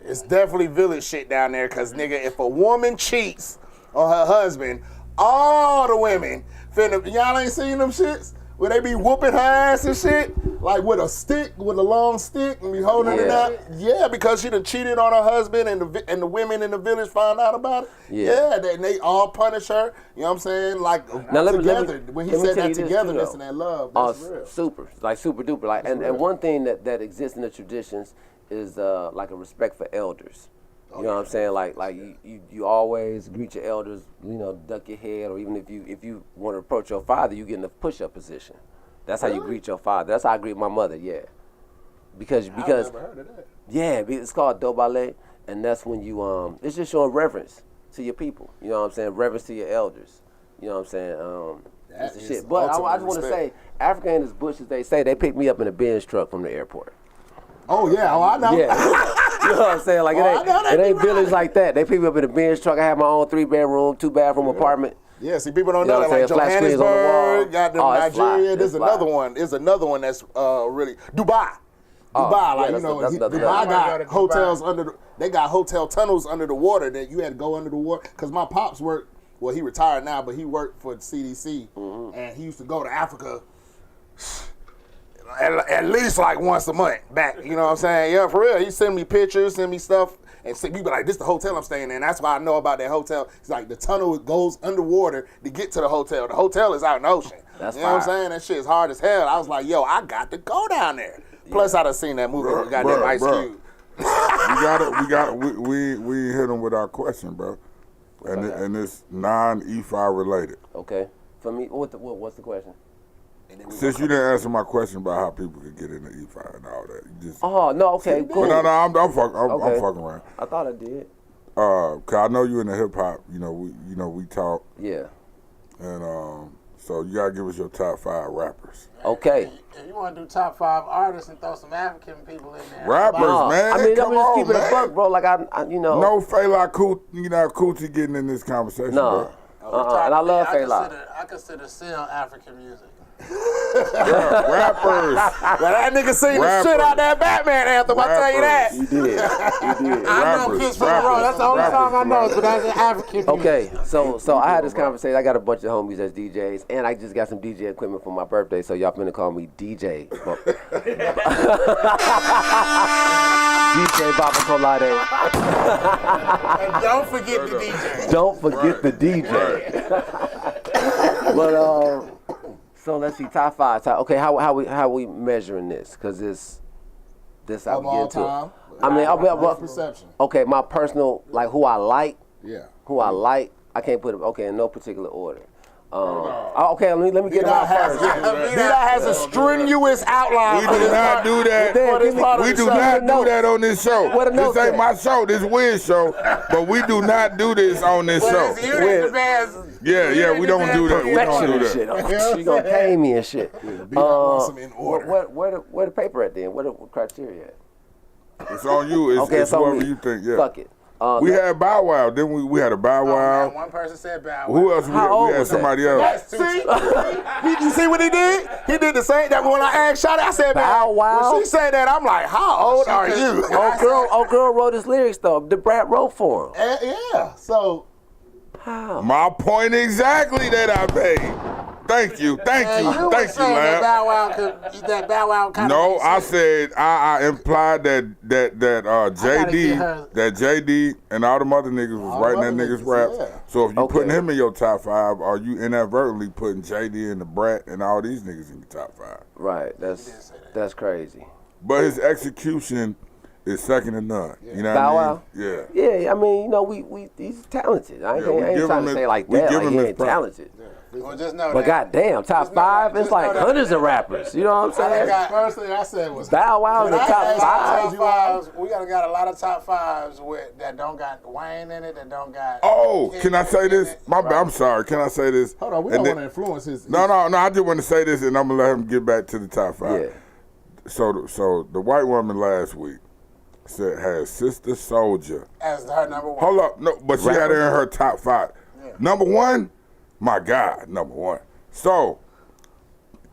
It's definitely village shit down there, cause nigga, if a woman cheats on her husband, all the women y'all ain't seen them shits where they be whooping her ass and shit, like with a long stick, and be holding it up. Yeah, because she done cheated on her husband, and the women in the village found out about it. Yeah, they all punish her. You know what I'm saying? Like
Now,
together. When he said that togetherness
too,
and that love,
oh,
that's real.
super, like super duper. Like, and one thing that exists in the traditions is like a respect for elders. You know what I'm saying? Like you always greet your elders, you know, duck your head, or even if you want to approach your father, you get in the push-up position. That's how you greet your father. That's how I greet my mother, yeah. Because
I've never heard of that.
yeah, it's called dobale, and that's when you it's just showing reverence to your people. You know what I'm saying? Reverence to your elders. You know what I'm saying? It's the
is
shit. But I
ultimate
just want to
respect.
say, Africa in as bush as they say, they picked me up in a Benz truck from the airport.
Oh yeah, I know.
Yeah. You know what I'm saying? Like, it ain't village like that. They pick me up in a Benz truck. I have my own 3-bedroom, 2-bathroom apartment.
Yeah, see, people don't
You know
know that.
what I'm
Like
saying? Flat screens on the wall.
Johannesburg, got them
Oh, it's fly.
Nigeria.
It's
There's
fly.
another one. There's another one that's really Dubai.
Oh,
Dubai, like
yeah,
you know,
that's
Dubai
I wanna
got
go to
hotels
Dubai.
under. They got hotel tunnels under the water that you had to go under the water. Cause my pops worked. Well, he retired now, but he worked for the CDC, and he used to go to Africa. At least like once a month back, you know what I'm saying? Yeah, for real. He send me pictures, send me stuff, and we be like, this the hotel I'm staying in. That's why I know about that hotel. It's like the tunnel goes underwater to get to the hotel. The hotel is out in the ocean.
That's
you know what I'm
fire.
saying? That shit is hard as hell. I was like, yo, I got to go down there. Plus, I done seen that movie with goddamn
Bruh,
Ice
bruh.
Cube.
We hit him with our question, bro. And it's non-EFI related.
Okay. For me, what's the question?
Since you didn't answer my question about how people could get into EFI and all that, you just.
Oh, no, okay, cool.
But no, I'm fucking
Okay.
around.
I thought I did.
Cause I know you in the hip hop. You know we talk,
Yeah.
and so you gotta give us your top 5 rappers.
Okay.
If you want to do top 5 artists and throw some African people in there.
Rappers,
No,
man.
I mean,
come
I'm just
on,
keeping
man.
it a buck, bro. Like, I you know.
No Fela Kuti getting in this conversation,
No.
bro.
And I love
I
Fela.
I consider still African music.
Rappers.
Now, that nigga seen the shit out that Batman anthem, I tell you that.
You did.
I know
Rappers,
Kids from the Road. That's the only
rappers,
song I know,
rappers.
but that's African music.
Okay, so I had this conversation. I got a bunch of homies as DJs, and I just got some DJ equipment for my birthday, so y'all finna call me DJ. DJ Baba Colade.
And don't forget the DJ.
Don't forget the DJ. But so let's see, top 5. Okay, how we measuring this? Cause this how
Of
we
all
get into it.
time.
I mean,
What's perception?
okay, my personal, like who I like,
Yeah.
I can't put it, okay, in no particular order. Okay, let me get it
B-Dot
out
has,
first.
B-Dot has a strenuous outline
We
for
do
this
not
part.
do that.
Damn, give me-
We do not do that on this show.
What a note
This ain't
say?
my show. This Wiz show. But we do not do this on this show.
You the best.
Yeah, we don't do that. We
Perfection
don't
and
do
shit.
that.
Oh, she gonna pay me and shit.
B-Dot wants them in order.
Where the paper at then? What criteria at?
It's on you. It's
Okay, it's on
whoever
me.
you think. Yeah.
Fuck it.
We had Bow Wow, didn't we? We had a Bow Wow.
Man, one person said Bow Wow.
Who else?
How old
We had
was that?
somebody else.
You see what he did? He did the same. That when I asked Shotty, I said, man,
Bow Wow?
when she said that, I'm like, how old are you?
Old girl wrote his lyrics though. The Brat wrote for him.
Yeah. So
How?
My point exactly that I made. Thank you,
And you were
Lab.
saying that Bow Wow kind
No,
of
I said I implied that JD
her-
that JD and all them other niggas was writing that
other
niggas
niggas,
raps.
yeah.
So if you
Okay.
putting him in your top 5, are you inadvertently putting JD and the Brat and all these niggas in your top 5?
Right. That's crazy.
But his execution is second to none. You know
Bow
what I
Wow?
mean? Yeah.
Yeah, I mean, you know, we he's talented. I ain't,
Yeah, we
I ain't
give
trying
him
to
his-
say like
we
that,
give
like
him
he
his
ain't
props.
talented.
Well, just know
But
that.
goddamn, top
Just know
5,
that-
it's
just know
like
that-
hundreds of rappers. You know what I'm saying?
first thing I said was,
Bow Wow in the
When I
top
asked
5.
top 5s, we got a lot of top 5s that don't got Wayne in it, that don't got.
Oh,
Kid
can I say
in
this?
it.
My bad. I'm sorry. Can I say this?
hold on, we
And
don't
then-
want to influence his.
No. I just want to say this, and I'm gonna let him get back to the top 5.
Yeah.
So the white woman last week had Sister Soldier.
As her number 1.
Hold up, no, but she had her in her top 5. Number 1, my God, number 1. So,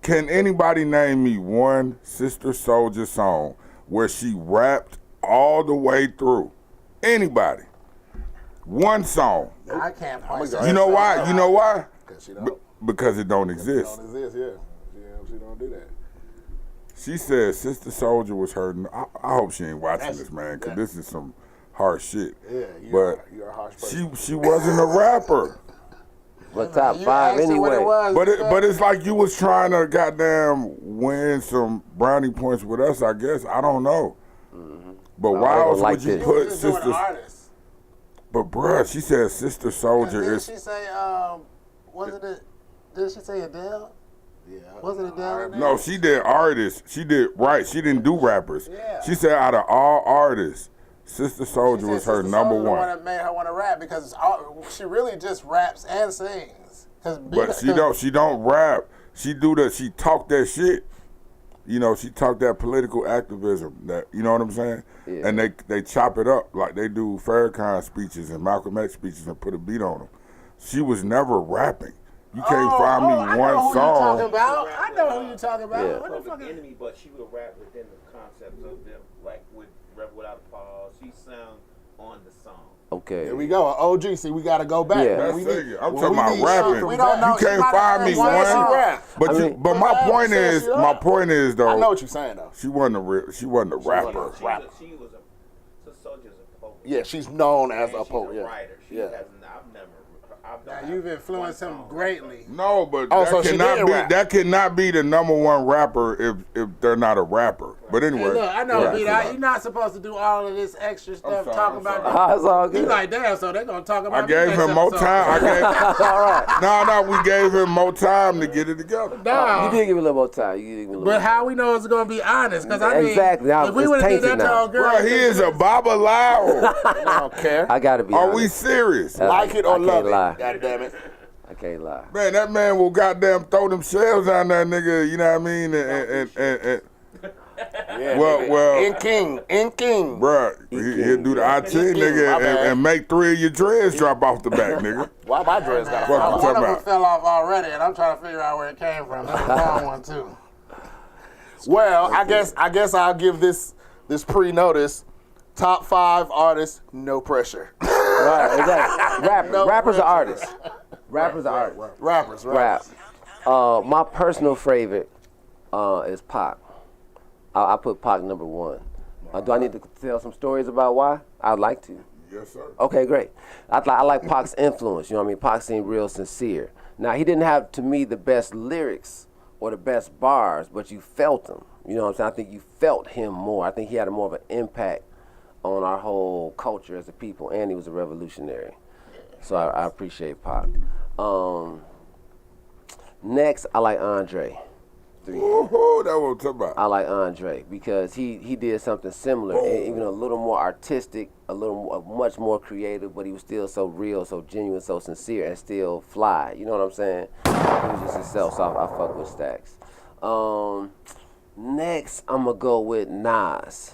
can anybody name me one Sister Soldier song where she rapped all the way through? Anybody? One song.
I can't point.
You know why? You know why?
Because she don't.
Because it don't exist.
Don't exist, yeah. She don't do that.
She said Sister Soldier was her. I hope she ain't watching this, man, because this is some harsh shit.
Yeah,
But
you're a harsh person.
she wasn't a rapper.
But top
You
5
asked her what
anyway.
it was.
But it's like you was trying to goddamn win some brownie points with us, I guess. I don't know. But why
gonna
else
like
would you
this.
You was
put
just doing
Sister?
artists.
But bruh, she said Sister Soldier
Didn't
is.
she say, wasn't it, did she say Adele?
Yeah.
Wasn't Adele in there?
No, she did artists. She did right. She didn't do rappers.
Yeah.
She said out of all artists, Sister
She
Soldier
said
was her
Sister
number
Soldier the
one.
that made her want to rap because she really just raps and sings.
But she don't rap. She talk that shit. You know, she talk that political activism. That, you know what I'm saying?
Yeah.
And they chop it up like they do Farrakhan speeches and Malcolm X speeches and put a beat on them. She was never rapping. You can't find me
I know
one
who you
song.
talking about. I know who you talking about.
Yeah.
What the fuck
Public
is
Enemy, but she would rap within the concept of them, like with Rebel Without a Pause. She sung on the song.
Okay.
Here we go. OG, see, we got to go back.
Yeah.
That's
We
it.
need-
I'm
when
talking
we
about
need
rapping.
something
We don't know.
You
She
can't
might
find
have
me
had one
one.
song.
rap.
But
I
you,
mean-
but my
Well,
point
says
is,
she
my
rap.
point is
I know
though,
what you're saying, though.
she wasn't a rapper.
She was a soldier's a poet.
Yeah, she's known as
And
a
she's
poet.
a
Yeah.
writer. She
Yeah.
hasn't. I've
Now
done
you've influenced him greatly.
No, but
Oh,
that
so she
cannot
did
be
rap.
that cannot be the number one rapper if they're not a rapper. But anyway,
Hey, look, I know,
yeah,
Peter, you're not supposed to do all of this extra stuff
sorry,
talking
I'm
about
sorry.
that.
It's all
You
good.
like, damn, so they're going to talk about
I gave
me
him
next
more
episode.
time.
All right.
We gave him more time to get it together.
Nah.
You did give me a little more time. You did give me a little
But
more
how we know it's going to be honest? Because, I mean,
Exactly. Now
if we
it's
would have did
tainted
that to
now.
our girl.
Bro, he is a babalao.
I don't care.
I gotta be
Are
honest.
we serious?
Like it
I
or
can't
love
lie.
it. God damn it.
I can't lie.
Man, that man will goddamn throw them shells down there, nigga. You know what I mean? And
Yeah,
Well,
nigga.
well-
In King.
bruh, he'll do the IT, nigga,
my bad.
and make 3 of your dreads drop off the back, nigga.
Why my dress got
What
to
you
fall
talking
One of them
about?
fell off already, and I'm trying to figure out where it came from. That's a long one, too.
Well, I guess I'll give this pre-notice. Top 5 artists, no pressure.
Right, exactly. Rappers are artists. Rappers are artists.
Rappers,
Rap. My personal favorite is Pac. I put Pac number 1. Do I need to tell some stories about why? I'd like to.
Yes, sir.
Okay, great. I like Pac's influence. You know what I mean? Pac seemed real sincere. Now, he didn't have, to me, the best lyrics or the best bars, but you felt them. You know what I'm saying? I think you felt him more. I think he had more of an impact on our whole culture as a people, and he was a revolutionary. So I appreciate Pac. Next, I like Andre. 3.
Woohoo, that's what I'm talking about.
I like Andre because he did something similar, even a little more artistic, much more creative, but he was still so real, so genuine, so sincere, and still fly. You know what I'm saying? He was just himself, so I fuck with Stacks. Next, I'm gonna go with Nas.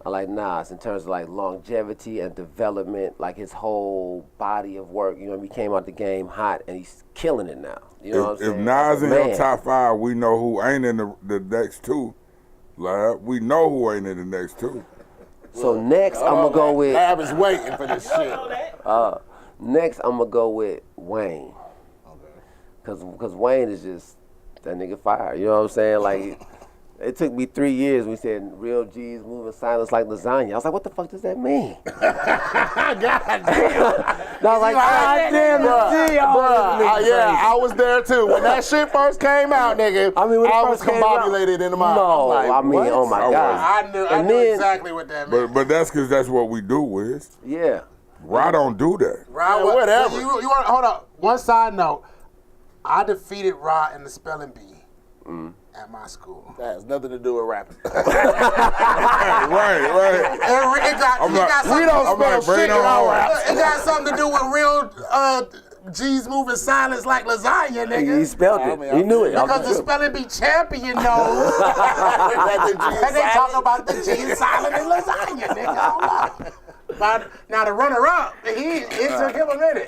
I like Nas in terms of like longevity and development, like his whole body of work. You know, he came out the game hot and he's killing it now. You know what I'm saying?
If Nas in
Man.
your top 5, we know who ain't in the next 2. Like, we know who ain't in the next 2.
So next, I'm gonna go with.
Lab is waiting for this shit.
Next, I'm gonna go with Wayne. Cause Wayne is just that nigga fire. You know what I'm saying? Like, it took me 3 years. We said real G's moving silence like lasagna. I was like, what the fuck does that mean?
God damn.
And I was like, God damn, the G.
Yeah, I was there too. When that shit first came out, nigga,
I mean, when it
I was
first came out-
combobulated in the mind.
No,
I'm like,
I mean,
what?
oh my
I
God.
was.
I knew exactly what that meant.
But that's because that's what we do, Wiz.
Yeah.
Rod don't do that.
Rod,
Yeah, whatever.
You want, hold up. One side note. I defeated Rod in the spelling bee at my school.
That has nothing to do with rapping.
Right.
It got something,
We don't spell shit in our rap.
It got something to do with real G's moving silence like lasagna,
He
nigga.
spelled it. He knew it.
Because the spelling bee champion knows. And they talk about the G silent and lasagna, nigga. Hold on. Now the runner-up, it took him a minute.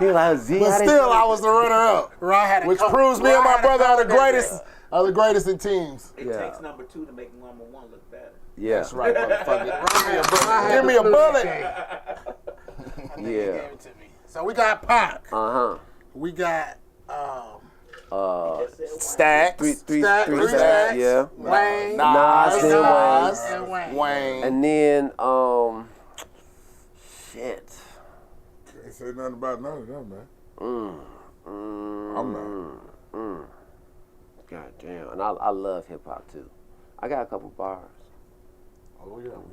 He was like, Z,
But still, I was the runner-up,
Rod had a
which
code-
proves me and
Rod
my
had a
brother are
code
the
that
greatest in teams.
It
Yeah.
takes number 2 to make number 1 look better.
Yeah.
That's right, motherfucker.
Rod
Give me a
had the
bullet.
game. He
Yeah.
gave it to me. So we got Pac.
Uh-huh.
We got
Stacks.
Three
Stacks.
stacks. Yeah.
Wayne.
Nas, then Wayne.
And Wayne.
Wayne.
And then, shit.
Can't say nothing about none of them, man. I'm not.
God damn. And I love hip hop too. I got a couple bars.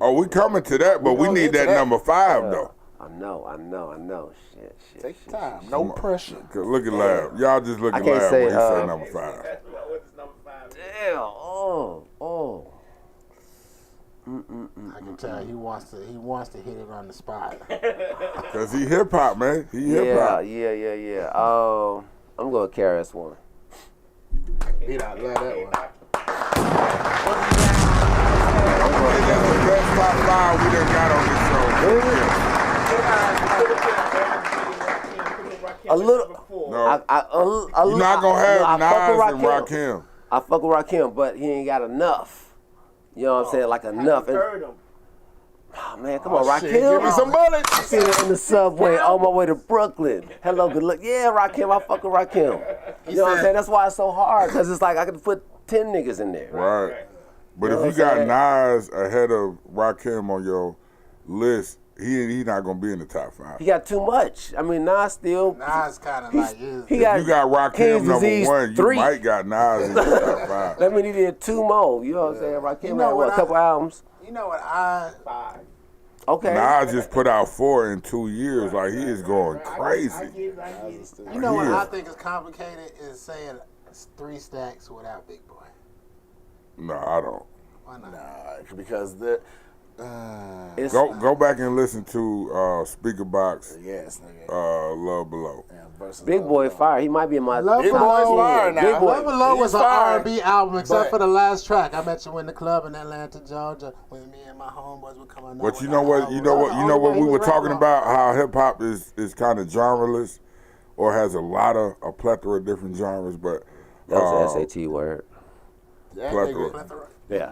Oh, we coming to that, but we
gonna
need
get to
that
that.
number 5 though.
I know. Shit.
Take your time. No pressure.
'Cause look at Lab. Y'all just look
I
at
can't
Lab
say,
when he say number 5.
What is number 5?
Damn. Oh.
I can tell he wants to hit it on the spot.
Cause he hip hop, man. He hip hop.
Yeah. I'm going to KRS-One.
Beat out. Love that one.
That's the best top 5 we done got on this show.
A little.
No,
You're
you're not gonna have Nas and
Rakim.
Rakim.
I fuck with Rakim, but he ain't got enough. You know what I'm saying? Like enough. And,
Heard him.
oh, man, come on, Rakim.
Give me some bullets.
Seen it in the subway on my way to Brooklyn. Hello, good luck. Yeah, Rakim, I fuck with Rakim. You know what I'm saying? That's why it's so hard, because it's like I could put 10 niggas in there.
Right. But
You know
if you
what I'm
got Nas ahead of Rakim on your list, he not gonna be in the top 5.
He got too much. I mean, Nas still.
Nas kind of
He's-
like his.
he
If
got
you got Rakim
King's
number
Disease
1, you
3.
might got Nas in the top 5.
That mean he did 2 more. You know what I'm saying? Rakim
You know
had
what
a couple albums.
You know what I?
5.
Okay.
Nas just put out 4 in 2 years. Like, he is going
I
crazy.
get it.
You know what
He
I
is.
think is complicated is saying 3 stacks without Big Boy.
No, I don't.
Why not?
Because the.
It's-
Go back and listen to Speaker Box,
Yes, nigga.
Love Below.
Yeah, versus
Big
Love
Boy
Below.
fire. He might be in my
Love
Big
Boy
Boy's
is
fire now.
Big Boy.
Love Below was
He's
an
fire.
R&B album, except
But-
for the last track. I met you in the club in Atlanta, Georgia, when me and my homeboys would come on.
But you know what? You know what we were talking about? How hip hop is kind of genreless, or has a lot of a plethora of different genres. But
That was an SAT word.
That
Plethora.
nigga,
Yeah.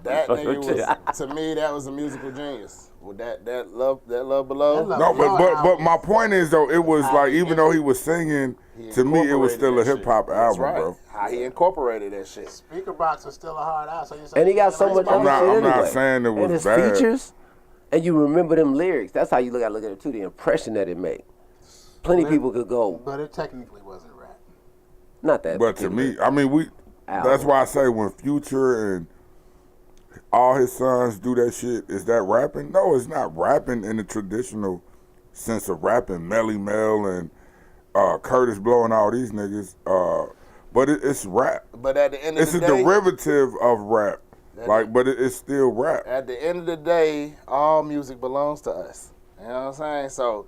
that nigga was, to me, that was a musical genius. With that love below.
That
No,
love-
but my point is though, it was like even though he was singing, to me it was still a hip hop
That's
album,
right.
bro.
How he incorporated that shit.
Speaker Box was still a hard ass. So
And he got so much
I'm
other
not-
shit
I'm not
anyway.
saying it was
and his
bad.
features, and you remember them lyrics. That's how you look at it too. The impression that it made. Plenty people could go,
But it technically wasn't rap.
not that.
But to me, I mean, that's
Album.
why I say when Future and all his sons do that shit, is that rapping? No, it's not rapping in the traditional sense of rapping. Melly Mel and Curtis Blow and all these niggas. But it's rap.
But at the end of
It's
the
a
day,
derivative of rap. But it's still rap.
at the end of the day, all music belongs to us. You know what I'm saying? So,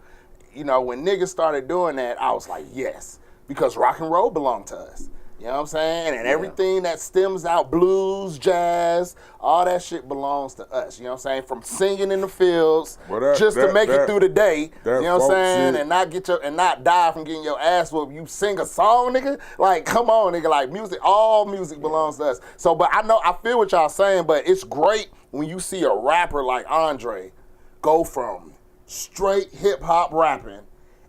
you know, when niggas started doing that, I was like, yes, because rock and roll belonged to us. You know what I'm saying? And everything that stems out, blues, jazz, all that shit belongs to us. You know what I'm saying? From singing in the fields to make it through the day. You know what I'm saying? Shit. And not die from getting your ass whooped. You sing a song, nigga. Like, come on, nigga. Like music, all music belongs to us. So, but I feel what y'all saying, but it's great when you see a rapper like Andre go from straight hip hop rapping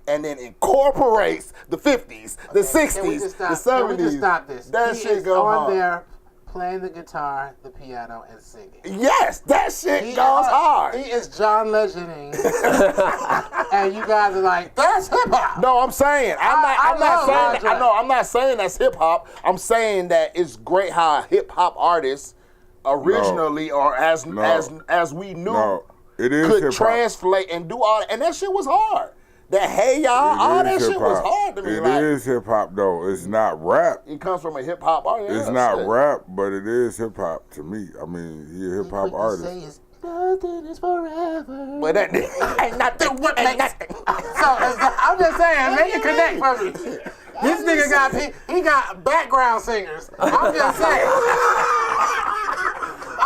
and then incorporates the 50s, the 60s, the 70s.
Can we just stop this?
That shit go
on
hard.
there playing the guitar, the piano, and singing.
Yes, that shit goes hard.
He is John Legending. And you guys are like, that's hip hop.
No, I'm saying I'm not saying that's hip hop. I'm saying that it's great how a hip hop artist originally or as we knew
it is
could
hip-hop.
Translate and do all that. And that shit was hard. That hey y'all, all that shit was hard to me.
It is hip hop though. It's not rap.
It comes from a hip hop artist.
It's not rap, but it is hip hop to me. I mean, he's a hip hop artist.
Nothing is forever.
But that ain't nothing. What ain't nothing.
So I'm just saying, make it connect for me. This nigga got background singers. I'm just saying.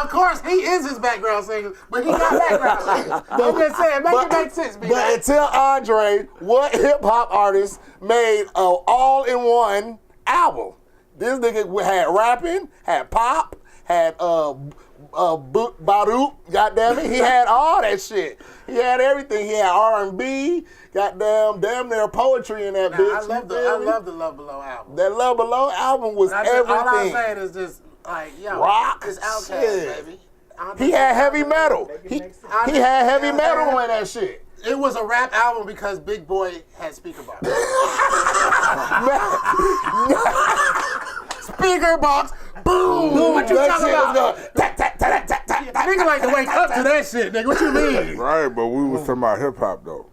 Of course, he is his background singer, but he got background singers. I'm just saying, make it make sense, B.
But until Andre, what hip hop artist made an all-in-one album? This nigga had rapping, had pop, had Badoop, goddamn it. He had all that shit. He had everything. He had R&B, damn near poetry in that bitch.
I love the Love Below album.
That Love Below album was everything.
All I'm saying is just like, yo,
rock,
it's Outkast, baby.
He had heavy metal. He had heavy metal in that shit.
It was a rap album because Big Boy had speaker box. Speaker box, boom! What you talking about? Nigga like to wake up to that shit, nigga. What you mean?
Right, but we was talking about hip hop though.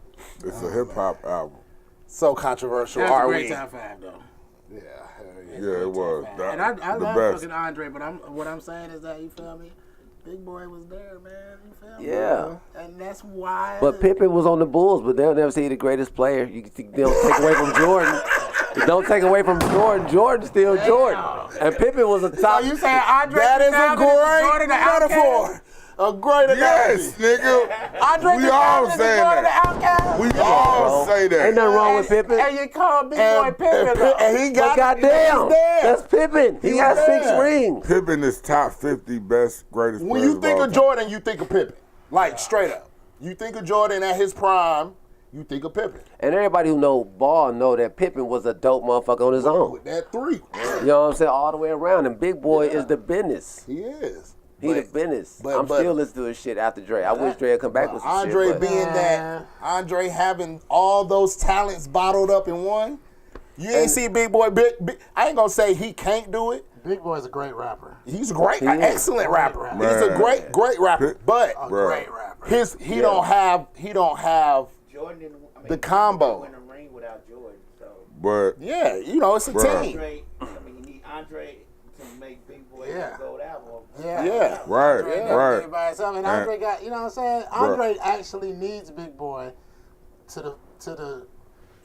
It's a hip hop album.
So controversial.
That's a great top 5 though.
Yeah,
yeah, it was.
And I love fucking Andre, but what I'm saying is that, you feel me? Big Boy was there, man. You feel me?
Yeah.
And that's why.
But Pippen was on the Bulls, but they'll never say the greatest player. You don't take away from Jordan. Don't take away from Jordan. Jordan's still Jordan. And Pippen was a top.
So you saying Andre?
That is a great metaphor. A great analogy.
Yes, nigga.
Andre
We all say that. We all say that.
Ain't nothing wrong with Pippen.
And you call Big Boy Pippen.
And he got
goddamn, that's Pippen. He got 6 rings.
Pippen is top 50 best, greatest
When
players
you think
all
of
time.
Jordan, you think of Pippen. Like, straight up. You think of Jordan at his prime, you think of Pippen.
And everybody who know ball know that Pippen was a dope motherfucker on his own.
With that 3.
You know what I'm saying? All the way around. And Big Boy is the business.
He is.
He the business. I'm still listening to his shit after Dre. I wish Dre would come back with some
Andre
shit.
being that, Andre having all those talents bottled up in one. You ain't see Big Boy. Big, I ain't gonna say he can't do it.
Big Boy's a great rapper.
He's a great, excellent rapper. He's a great rapper. But
Great rapper.
he don't have
Jordan didn't,
the combo.
Win a ring without Jordan. So
But
Yeah, it's a team.
Andre, you need Andre to make Big Boy
Yeah.
a gold album.
Yeah.
right,
Andre never
right.
did it by himself. And Andre got, you know what I'm saying? Andre actually needs Big Boy to the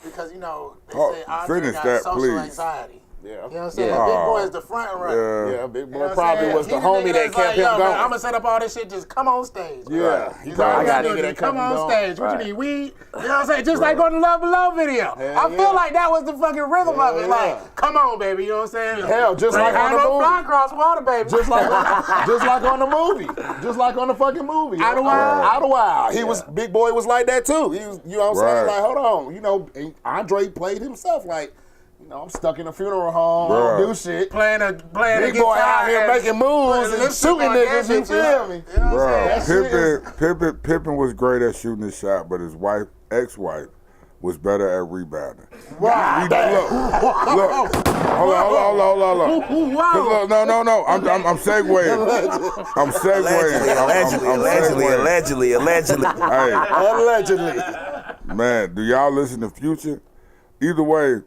because, you know, they say Andre
finish
got
that,
social
please.
anxiety.
Yeah.
You know what I'm saying?
Yeah.
Big Boy is the front runner.
Yeah, Big
You
Boy
know what I'm
probably
saying?
was the
He
homie
nigga
that
that's
kept
like,
him
yo,
going.
man, I'm gonna set up all this shit. Just come on stage. Bro.
Yeah.
He's
Right.
always
I got
got
nigga that
come
kept him
on
going.
stage. What
Right.
you need? Weed? You know what I'm saying? Just like on the Love Below video. I feel like that was the fucking rhythm of it.
Yeah.
Like, come on, baby. You know what I'm saying?
Hell, just like on the
no
movie.
fly across water, baby.
Just like on the movie. Just like on the fucking movie.
Idlewild.
He was Big Boy was like that too. He was, you know what I'm saying?
Right.
Like, hold on. You know, and Andre played himself like, you know, I'm stuck in a funeral home, I don't do shit.
Playing a
Big Boy
guitar
out here
and
making moves
putting
and
lipstick
shooting
on
niggas, you
that shit,
feel me?
You know what I'm saying?
Bro, Pippen was great at shooting his shot, but his ex-wife, was better at rebounding.
Wow.
Look. Hold on. 'Cause look, no. I'm segueing. I'm segueing.
Allegedly.
Hey,
Allegedly.
man, do y'all listen to Future? Either way,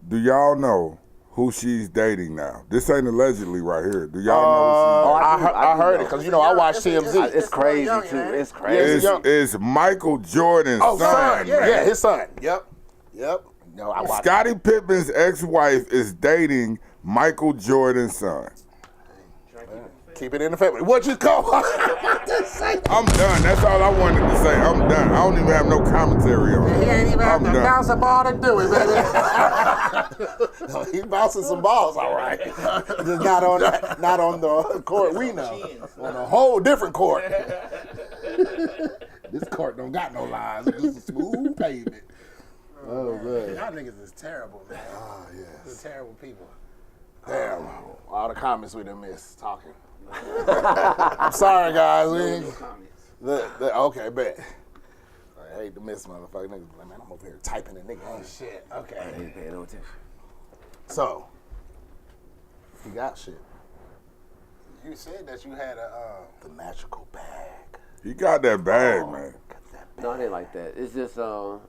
do y'all know who she's dating now? This ain't allegedly right here. Do y'all know who she's
I heard it because, you know, I watch TMZ.
It's crazy,
young,
too.
man.
It's crazy.
It's Michael Jordan's son.
Son.
man.
Yeah, his son. Yep. No, I watch
Scottie Pippen's ex-wife is dating Michael Jordan's son.
Keep it in the family. What you call?
I'm done. That's all I wanted to say. I'm done. I don't even have no commentary on it.
He ain't even have
I'm
to
done.
bounce a ball to do it, baby.
He bouncing some balls, all right. Just not on the court we know. On a whole different court. This court don't got no lines. It's just a smooth pavement. Oh man.
Y'all niggas is terrible, man.
Oh
You're
yes.
terrible people.
Damn. All the comments we done missed talking. I'm sorry, guys. Okay, bet. I hate to miss motherfucking niggas. Like, man, I'm over here typing a nigga.
Oh shit. Okay.
I ain't paying no attention.
So, you got shit.
You said that you had
The magical bag.
He got that bag, man.
Got that bag.
No, it ain't like that. It's just, just how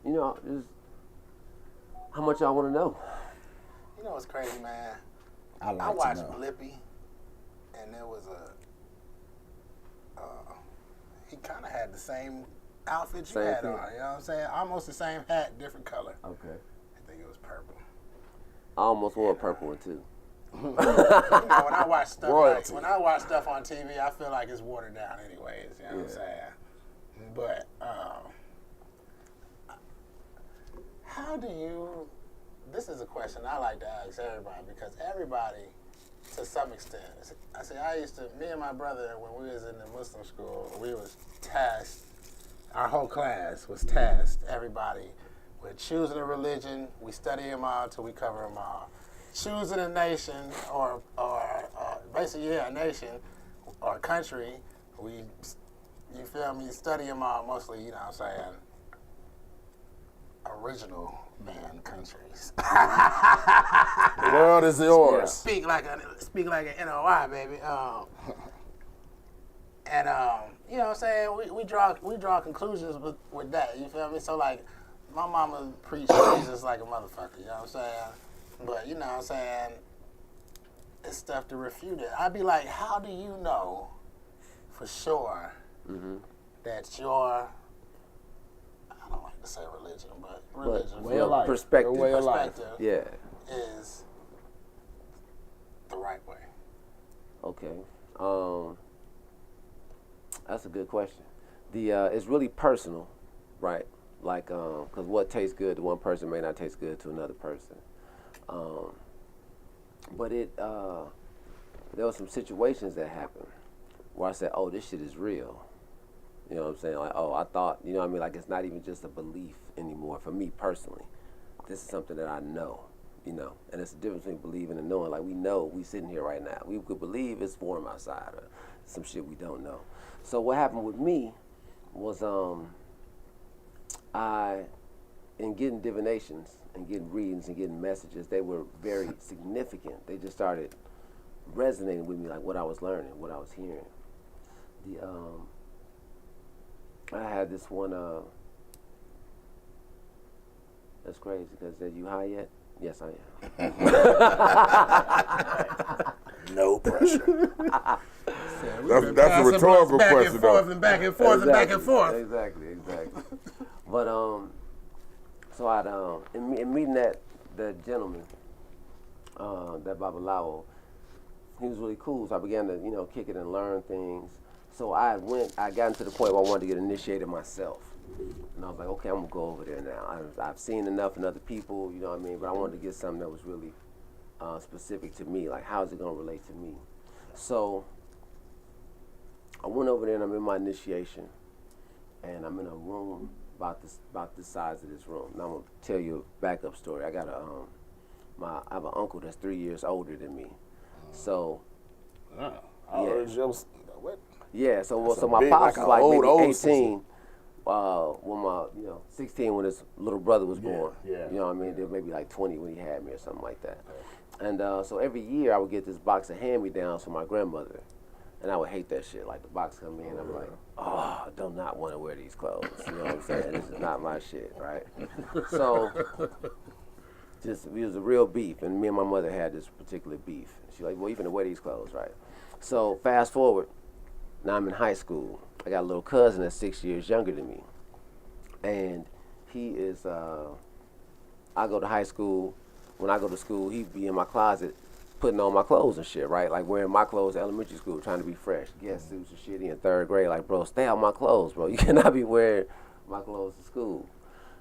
much y'all want to know.
you know what's crazy, man?
I like
I watched
to know.
Blippi, and there was he kind of had the same outfit you
Same
had
thing.
on. You know what I'm saying? Almost the same hat, different color.
Okay.
I think it was purple.
I almost wore a purple one too.
You know, when I watch stuff
Royalty.
when I watch stuff on TV, I feel like it's watered down anyways. You know what I'm saying? But how do you? This is a question I like to ask everybody because everybody, to some extent, me and my brother, when we was in the Muslim school, we was tasked. Our whole class was tasked. Everybody with choosing a religion. We study them all till we cover them all. Choosing a nation or basically a nation or a country. You feel me? Study them all mostly. You know what I'm saying? Original man countries.
The world is yours.
Speak like an NOI, baby. And you know what I'm saying? We draw conclusions with that. You feel me? So like, my mama preached Jesus like a motherfucker. You know what I'm saying? But you know what I'm saying? It's stuff to refute it. I'd be like, how do you know for sure that your, I don't like to say religion, but religion,
way of life.
Perspective.
Your way of life.
perspective
Yeah.
is the right way?
Okay. That's a good question. It's really personal, right? Like, because what tastes good to one person may not taste good to another person. But there were some situations that happened where I said, oh, this shit is real. You know what I'm saying? Like, oh, I thought, you know what I mean? Like, it's not even just a belief anymore for me personally. This is something that I know, you know? And it's the difference between believing and knowing. Like, we know we sitting here right now. We could believe it's warm outside or some shit we don't know. So what happened with me was in getting divinations and getting readings and getting messages, they were very significant. They just started resonating with me, like what I was learning, what I was hearing. I had this one, that's crazy, because said, you high yet? Yes, I am.
No pressure.
That's a rhetorical question, though.
Back and forth and back and forth.
Exactly. But so I'd in meeting that gentleman, that Babalawo, he was really cool. So I began to kick it and learn things. So I got into the point where I wanted to get initiated myself, and I was like, okay, I'm gonna go over there now. I've seen enough in other people, you know what I mean. But I wanted to get something that was really specific to me. Like, how is it gonna relate to me? So I went over there and I'm in my initiation, and I'm in a room about the size of this room. Now I'm gonna tell you a backup story. I got I have an uncle that's 3 years older than me. So
What?
yeah, so
That's
so
a
my
big,
pops
like
was
a
like maybe
old
18
sister.
when my 16 when his little brother was born.
yeah.
You know what I mean? They were maybe like 20 when he had me or something like that. And so every year I would get this box of hand-me-downs from my grandmother. And I would hate that shit. Like, the box come in, I'm like, oh, I do not want to wear these clothes. You know what I'm saying? This is not my shit, right? So, it was a real beef. And me and my mother had this particular beef. She's like, well, you finna wear these clothes, right? So, fast forward, now I'm in high school. I got a little cousin that's 6 years younger than me. And he is, I go to high school. When I go to school, he'd be in my closet putting on my clothes and shit, right? Like wearing my clothes in elementary school, trying to be fresh, guest suits and shit in 3rd grade. Like, bro, stay out my clothes, bro. You cannot be wearing my clothes to school.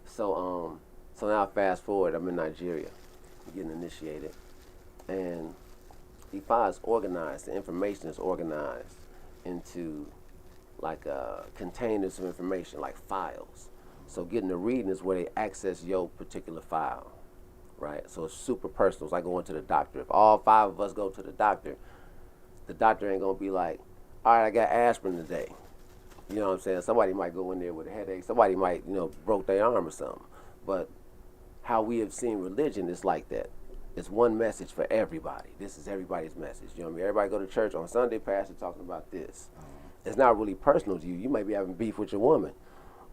So now fast forward, I'm in Nigeria, getting initiated, and Ifa is organized. The information is organized into like containers of information, like files. So getting the reading is where they access your particular file, right? So it's super personal. It's like going to the doctor. If all 5 of us go to the doctor ain't gonna be like, all right, I got aspirin today. You know what I'm saying? Somebody might go in there with a headache. Somebody might, broke their arm or something. But how we have seen religion is like that. It's one message for everybody. This is everybody's message. You know what I mean? Everybody go to church on Sunday, pastor talking about this. It's not really personal to you. You might be having beef with your woman.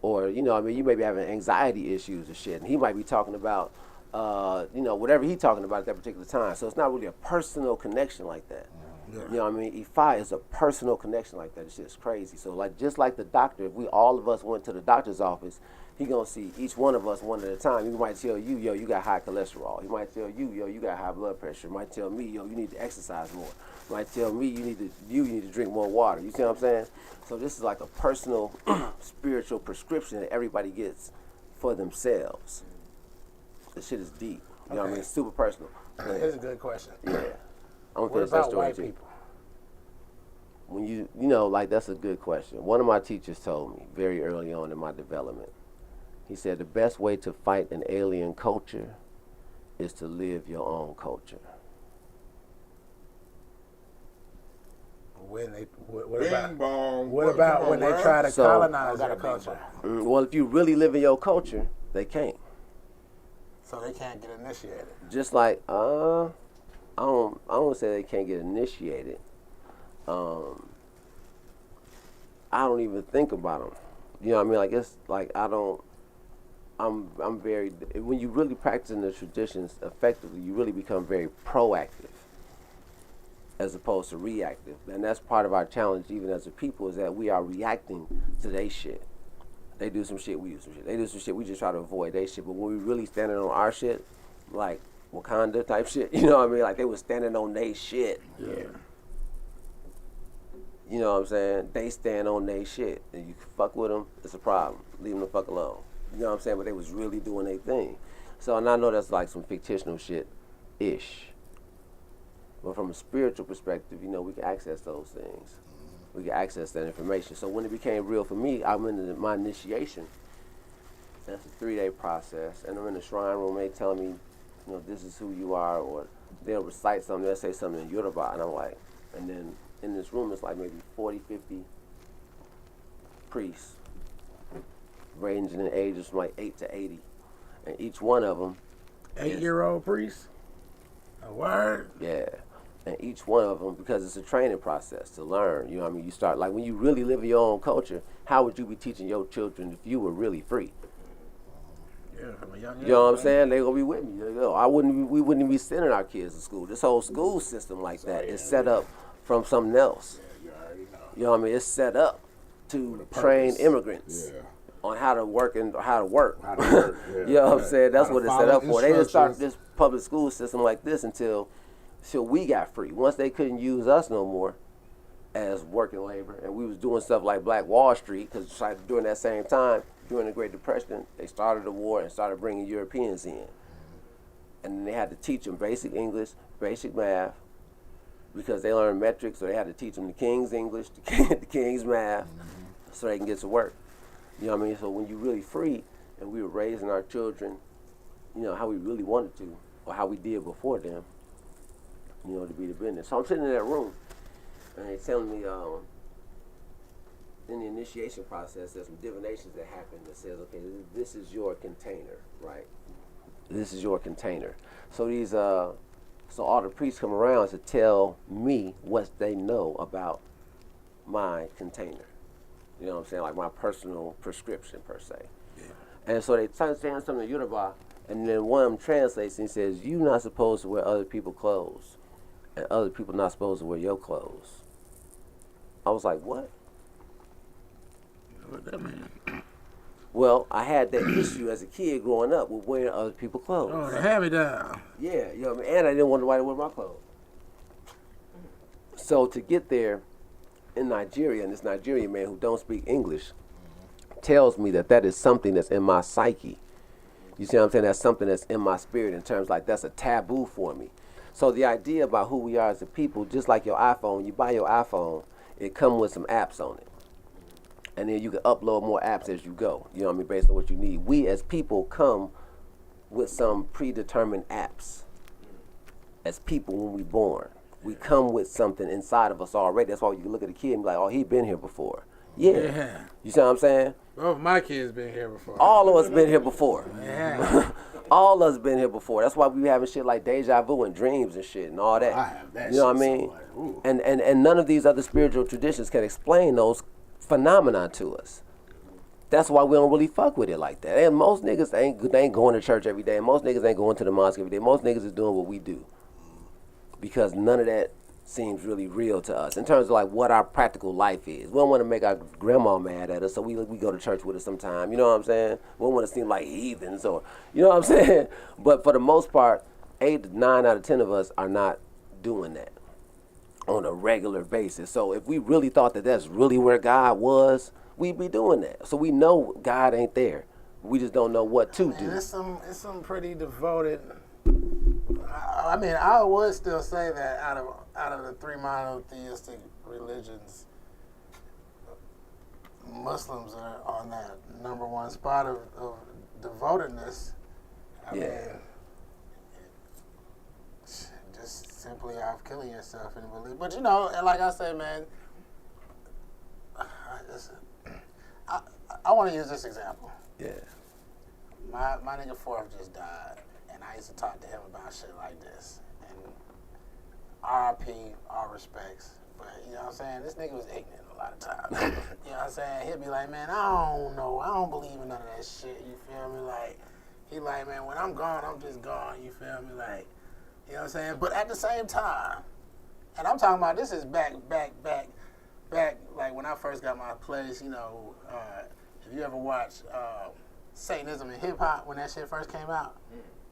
Or, you may be having anxiety issues or shit. And he might be talking about, whatever he's talking about at that particular time. So it's not really a personal connection like that. Yeah. You know what I mean? Ifa is a personal connection like that. It's just crazy. So like just like the doctor, if all of us went to the doctor's office, he gonna see each one of us one at a time. He might tell you, yo, you got high cholesterol. He might tell you, yo, you got high blood pressure. He might tell me, yo, you need to exercise more. He might tell me you need to drink more water. You see what I'm saying? So this is like a personal spiritual prescription that everybody gets for themselves. This shit is deep. You know what I mean? It's super personal.
Here's a good question.
Yeah. I'm
What about white people?
When like that's a good question. One of my teachers told me very early on in my development, he said the best way to fight an alien culture is to live your own culture.
Bing
What
bong.
about when they try to colonize our culture?
Well, if you really live in your culture, they can't.
So they can't get initiated.
Just like I don't say they can't get initiated. I don't even think about them. You know what I mean? Like it's like I'm very. When you really practicing the traditions effectively, you really become very proactive as opposed to reactive, and that's part of our challenge, even as a people, is that we are reacting to their shit. They do some shit, we do some shit. They do some shit, we just try to avoid their shit. But when we really standing on our shit, like Wakanda type shit, you know what I mean? Like they was standing on their shit.
Yeah.
You know what I'm saying? They stand on their shit. And you fuck with them, it's a problem. Leave them the fuck alone. You know what I'm saying? But they was really doing their thing. So, and I know that's like some fictional shit-ish. But from a spiritual perspective, we can access those things. We can access that information. So when it became real for me, I'm in my initiation. That's a 3-day process. And I'm in the shrine room, they tell me, this is who you are, or they'll recite something, they'll say something in Yoruba, and I'm like, and then in this room, it's like maybe 40, 50 priests, ranging in ages from like 8 to 80. And each one of them
8-year-old priest? A word?
Yeah. And each one of them, because it's a training process to learn, you know what I mean? You start, like when you really live in your own culture, how would you be teaching your children if you were really free?
Yeah, from a young age.
You know what I'm saying? They're going to be with me. We wouldn't be sending our kids to school. This whole school system like that is set up from something else.
Yeah, you already know.
You know what I mean? It's set up to train immigrants on how to work and how to work. You know what I'm saying? That's what it's set up for. They didn't start this public school system like this until we got free. Once they couldn't use us no more as working labor, and we was doing stuff like Black Wall Street, because during that same time, during the Great Depression, they started a war and started bringing Europeans in. And then they had to teach them basic English, basic math, because they learned metrics, so they had to teach them the King's English, the King's math, so they can get to work. You know what I mean? So when you really free, and we were raising our children, how we really wanted to, or how we did before them, to be the business. So I'm sitting in that room, and they're telling me, in the initiation process, there's some divinations that happen that says, okay, this is your container, right? This is your container. So so all the priests come around to tell me what they know about my container. You know what I'm saying? Like my personal prescription, per se. Yeah. And so they start saying something in Yoruba, and then one of them translates and says, you're not supposed to wear other people's clothes, and other people not supposed to wear your clothes. I was like, what?
What that mean?
Well, I had that issue as a kid growing up with wearing other people's clothes.
Oh, the hand-me-down.
Yeah, and I didn't want nobody to wear my clothes. So to get there in Nigeria, and this Nigerian man who don't speak English tells me that is something that's in my psyche. You see what I'm saying? That's something that's in my spirit in terms like that's a taboo for me. So the idea about who we are as a people, just like your iPhone, you buy your iPhone, it comes with some apps on it. And then you can upload more apps as you go. You know what I mean? Based on what you need. We as people come with some predetermined apps as people when we born. We come with something inside of us already. That's why you can look at a kid and be like, oh, he been here before. Yeah. You see what I'm saying?
Both my kids been here before.
All of us been here before.
Yeah.
All of us been here before. That's why we having shit like deja vu and dreams and shit and all that.
I have that
you know
shit
what I mean?
so much.
And none of these other spiritual traditions can explain those phenomena to us. That's why we don't really fuck with it like that. And most niggas ain't going to church every day. And most niggas ain't going to the mosque every day. Most niggas is doing what we do. Because none of that seems really real to us in terms of like what our practical life is. We don't want to make our grandma mad at us, so we go to church with her sometime. You know what I'm saying? We don't want to seem like heathens or, you know what I'm saying? But for the most part, 8 to 9 out of 10 of us are not doing that on a regular basis. So if we really thought that that's really where God was, we'd be doing that. So we know God ain't there. We just don't know what to do.
It's some pretty devoted. I mean, I would still say that out of the three monotheistic religions, Muslims are on that number one spot of devotedness. I mean, just simply out killing yourself and believe. But you know, and like I say, man, I want to use this example.
Yeah.
My nigga Fourth just died. I used to talk to him about shit like this. And RIP, all respects. But, you know what I'm saying? This nigga was ignorant a lot of times. You know what I'm saying? He'll be like, man, I don't know. I don't believe in none of that shit. You feel me? Like, he like, man, when I'm gone, I'm just gone. You feel me? Like, you know what I'm saying? But at the same time, and I'm talking about this is back, like when I first got my place, you know, if you ever watched Satanism and Hip Hop when that shit first came out,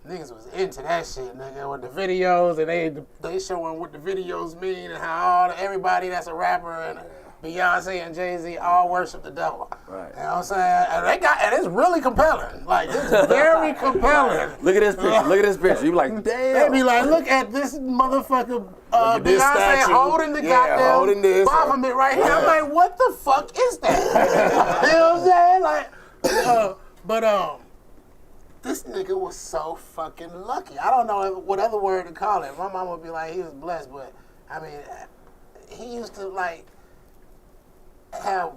niggas was into that shit, nigga, with the videos, and they showing what the videos mean and how everybody that's a rapper and Beyonce and Jay-Z all worship the devil.
Right.
You know what I'm saying? And it's really compelling. Like, it's very compelling.
Look at this picture. Look at this picture. You be like, damn.
They be like, look at this motherfucker
this
Beyonce
statue.
holding the goddamn
holding this.
Baphomet right here. I'm like, what the fuck is that? You know what I'm saying? Like, this nigga was so fucking lucky. I don't know what other word to call it. My mom would be like, he was blessed, but I mean, he used to like have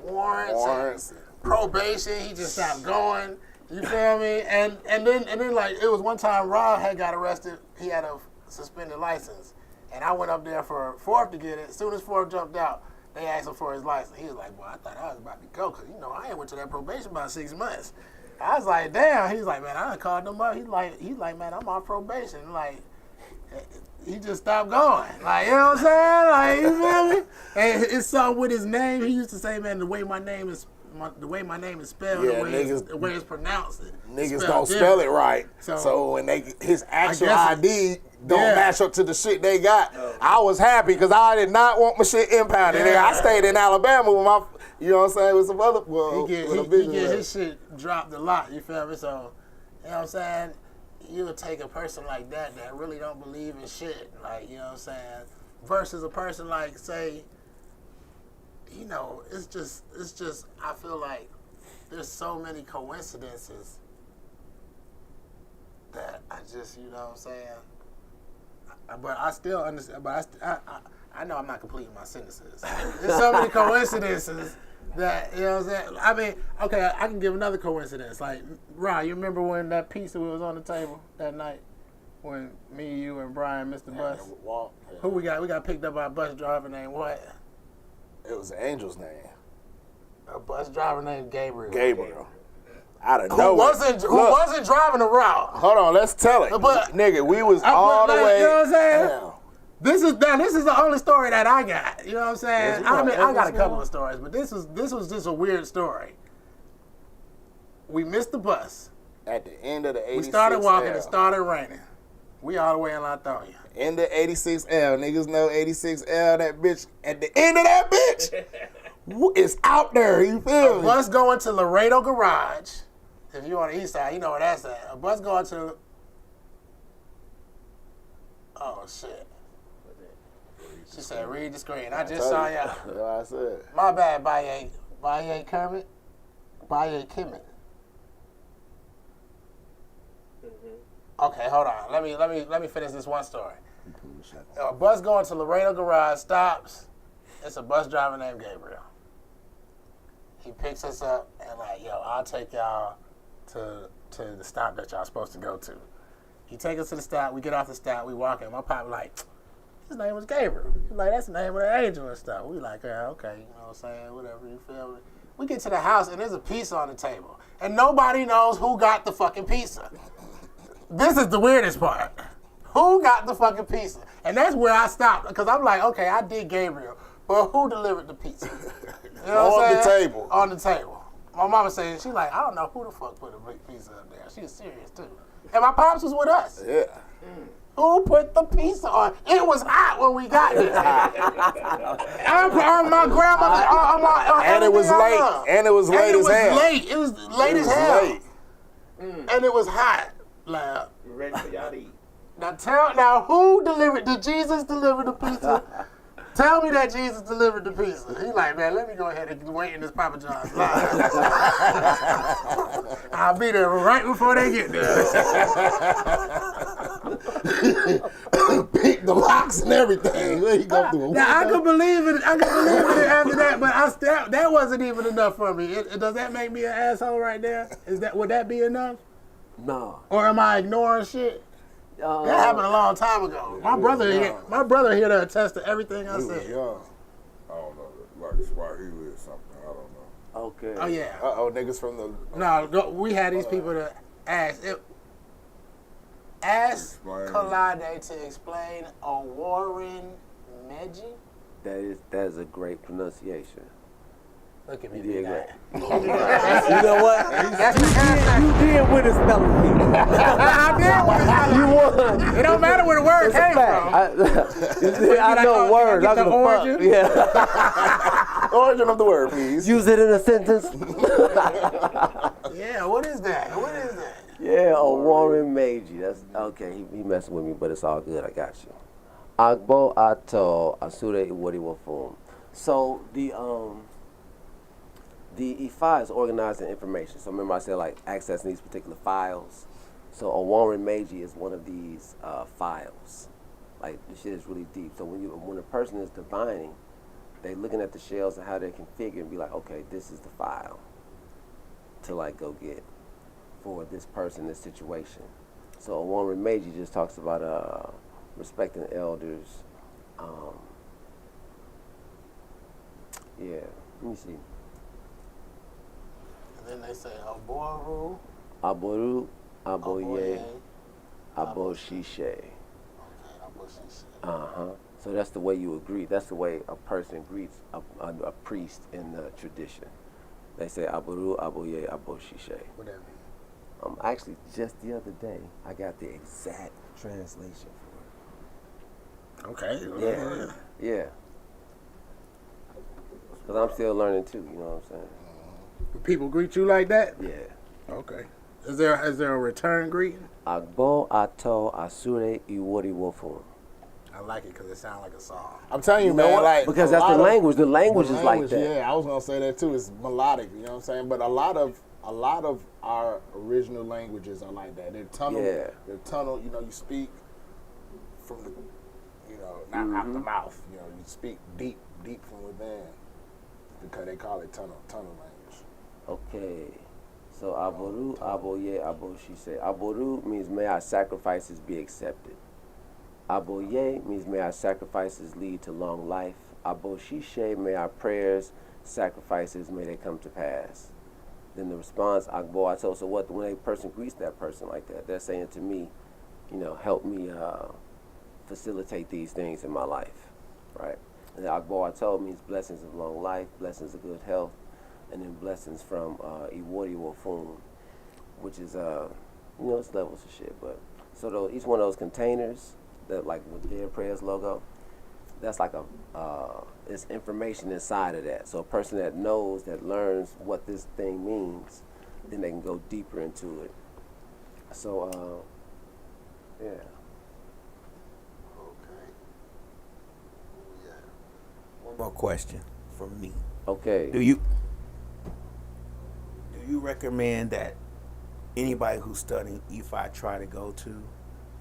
warrants and probation. He just stopped going. You feel me? And then like it was one time Rob had got arrested. He had a suspended license, and I went up there for Fourth to get it. As soon as Fourth jumped out, they asked him for his license. He was like, "Well, I thought I was about to go because you know I ain't went to that probation about 6 months." I was like, damn. He's like, man, I done called him up. He's like, man, I'm on probation. Like, he just stopped going. Like, you know what I'm saying? Like, you feel me? And it's something with his name. He used to say, man, the way my name is spelled, the way it's pronounced.
Niggas don't spell it right. So when his actual ID don't match up to the shit they got, I was happy because I did not want my shit impounded.
Yeah.
I stayed in Alabama with my, you know what I'm saying, with some other,
he get his shit dropped a lot, you feel me? So, you know what I'm saying? You would take a person like that really don't believe in shit, like, you know what I'm saying, versus a person like, say, you know, it's just, I feel like there's so many coincidences that I just, you know what I'm saying? But I still understand, but I know I'm not completing my sentences. There's so many coincidences that, you know what I'm saying? I mean, okay, I can give another coincidence. Like, Ron, you remember when that pizza was on the table that night? When me, you, and Brian missed the bus? Who we got? We got picked up by a bus driver named what?
It was the angel's name.
A bus driver named Gabriel.
Out of nowhere.
Who wasn't driving the route.
Hold on, let's tell it.
But,
nigga, we was all the way.
You know what I'm saying?
Down.
This is the only story that I got. You know what I'm saying? I mean, I got a couple of stories, but this was just a weird story. We missed the bus.
At the end of the 86
We started walking. It started raining. We all the way in Latonia.
In the 86L. Niggas know 86L, that bitch. At the end of that bitch, it's out there. You feel
A
me?
bus going to Laredo Garage. If you on the east side, you know where that's at. A bus going to... Oh, shit. She said, read the screen. I just saw y'all.
That's what I said.
My bad, Baye Kermit. Baye Kimmett. Okay, hold on. Let me finish this one story. A bus going to Laredo Garage stops. It's a bus driver named Gabriel. He picks us up and like, yo, I'll take y'all to the stop that y'all supposed to go to. He takes us to the stop. We get off the stop. We walk in. My pop like, his name was Gabriel. He's like, that's the name of the angel and stuff. We like, yeah, okay, you know what I'm saying, whatever, you feel me? We get to the house and there's a pizza on the table. And nobody knows who got the fucking pizza. This is the weirdest part. Who got the fucking pizza? And that's where I stopped. Because I'm like, okay, I did Gabriel. But who delivered the pizza? You know what I'm saying?
table.
On the table. My mama saying, she like, I don't know who the fuck put a big pizza up there. She was serious too. And my pops was with us.
Yeah.
Who put the pizza on? It was hot when we got there. My grandmother.
And it was late. And it was late as hell.
It was late as hell. And it was hot. Like,
We're ready for y'all to eat.
Now who delivered? Did Jesus deliver the pizza? Tell me that Jesus delivered the pizza. He like, man, let me go ahead and wait in this Papa John's line. I'll be there right before they get there.
Pick the locks and everything. Where you go through?
Now I could believe it. I could believe it after that, but that wasn't even enough for me. Does that make me an asshole right there? Would that be enough?
No.
Or am I ignoring shit? That happened a long time ago. My brother here to attest to everything I
He was
said.
young. I don't know, like Swahili or something. I don't know.
Okay.
Oh yeah.
Niggas from the...
No, we had these people to ask
Explain.
Kalade to explain a Warren Meji.
That is a great pronunciation.
Look at me.
You did great.
You
You know what? You did win a spelling bee.
I did.
You won.
It don't matter where the word came from.
I know words.
Can I
I'm
get the
gonna
origin?
fuck. Yeah.
Origin of the word, please.
Use it in a sentence.
Yeah, what is that? What is that?
Yeah, a Warren Meiji. That's okay. He messing with me, but it's all good. I got you. Agbo ato asure iwori wafum. So the Ifa is organizing information. So remember I said like accessing these particular files. So a Warren Meiji is one of these files. Like the shit is really deep. So when a person is divining, they looking at the shells and how they configure and be like, okay, this is the file to like go get for this person, this situation. So a Warren Meiji just talks about respecting elders. Yeah, let me see.
And then they say Oboru.
Aboru, Aboye,
Aboye,
Aboshishe.
Okay, Aboshishe.
Uh-huh. So that's the way you agree. That's the way a person greets a priest in the tradition. They say Aboru, Aboye, Aboshishe.
What that mean?
Actually, just the other day, I got the exact translation for
Okay.
it. Yeah. Because I'm still learning too, you know what I'm saying?
People greet you like that?
Yeah.
Okay. Is there a return greeting?
Agbo ato asure iwori wofun.
I like it because it sounds like a song.
I'm telling you,
You know
man,
what?
like...
Because
a
that's
lot
the
of-
language. The language is like that.
Yeah, I was gonna say that too. It's melodic, you know what I'm saying? But a lot of our original languages are like that. They're tunnel.
Yeah.
They're tunnel. You know, you speak from the, not out the mouth. You know, you speak deep from within. Because they call it tunnel language.
Okay. So aboru, aboye, aboshishe. Aboru means may our sacrifices be accepted. Aboye means may our sacrifices lead to long life. Aboshishe, may our prayers, sacrifices, may they come to pass. Then the response, Agbo ato. So what? When a person greets that person like that, they're saying to me, help me facilitate these things in my life, right? And Agbo ato means blessings of long life, blessings of good health, and then blessings from Iwori Wofun, which is, it's levels of shit, but So each one of those containers, that like with Dead Prayers logo, that's like it's information inside of that. So a person that knows, that learns what this thing means, then they can go deeper into it. So, yeah.
Okay. Yeah.
One more question from me.
Okay.
Do you recommend that anybody who's studying EFI try to go to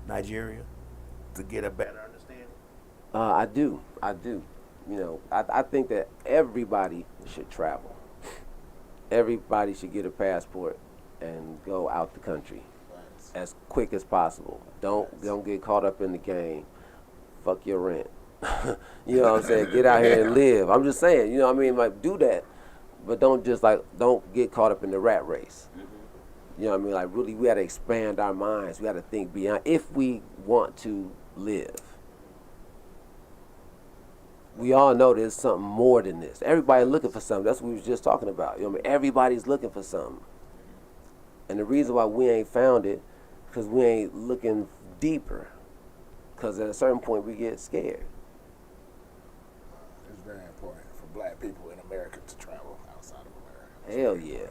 Nigeria to get a better understanding?
I do. You know, I think that everybody should travel. Everybody should get a passport and go out the country as quick as possible. Don't get caught up in the game. Fuck your rent. You know what I'm saying? Get out here and live. I'm just saying, you know what I mean? Like, do that. But don't get caught up in the rat race. You know what I mean? Like, really, we got to expand our minds. We got to think beyond, if we want to live. We all know there's something more than this. Everybody looking for something. That's what we was just talking about. You know what I mean? Everybody's looking for something. And the reason why we ain't found it, because we ain't looking deeper. Because at a certain point, we get scared.
It's very important for black people in America to travel outside of America.
Hell yeah.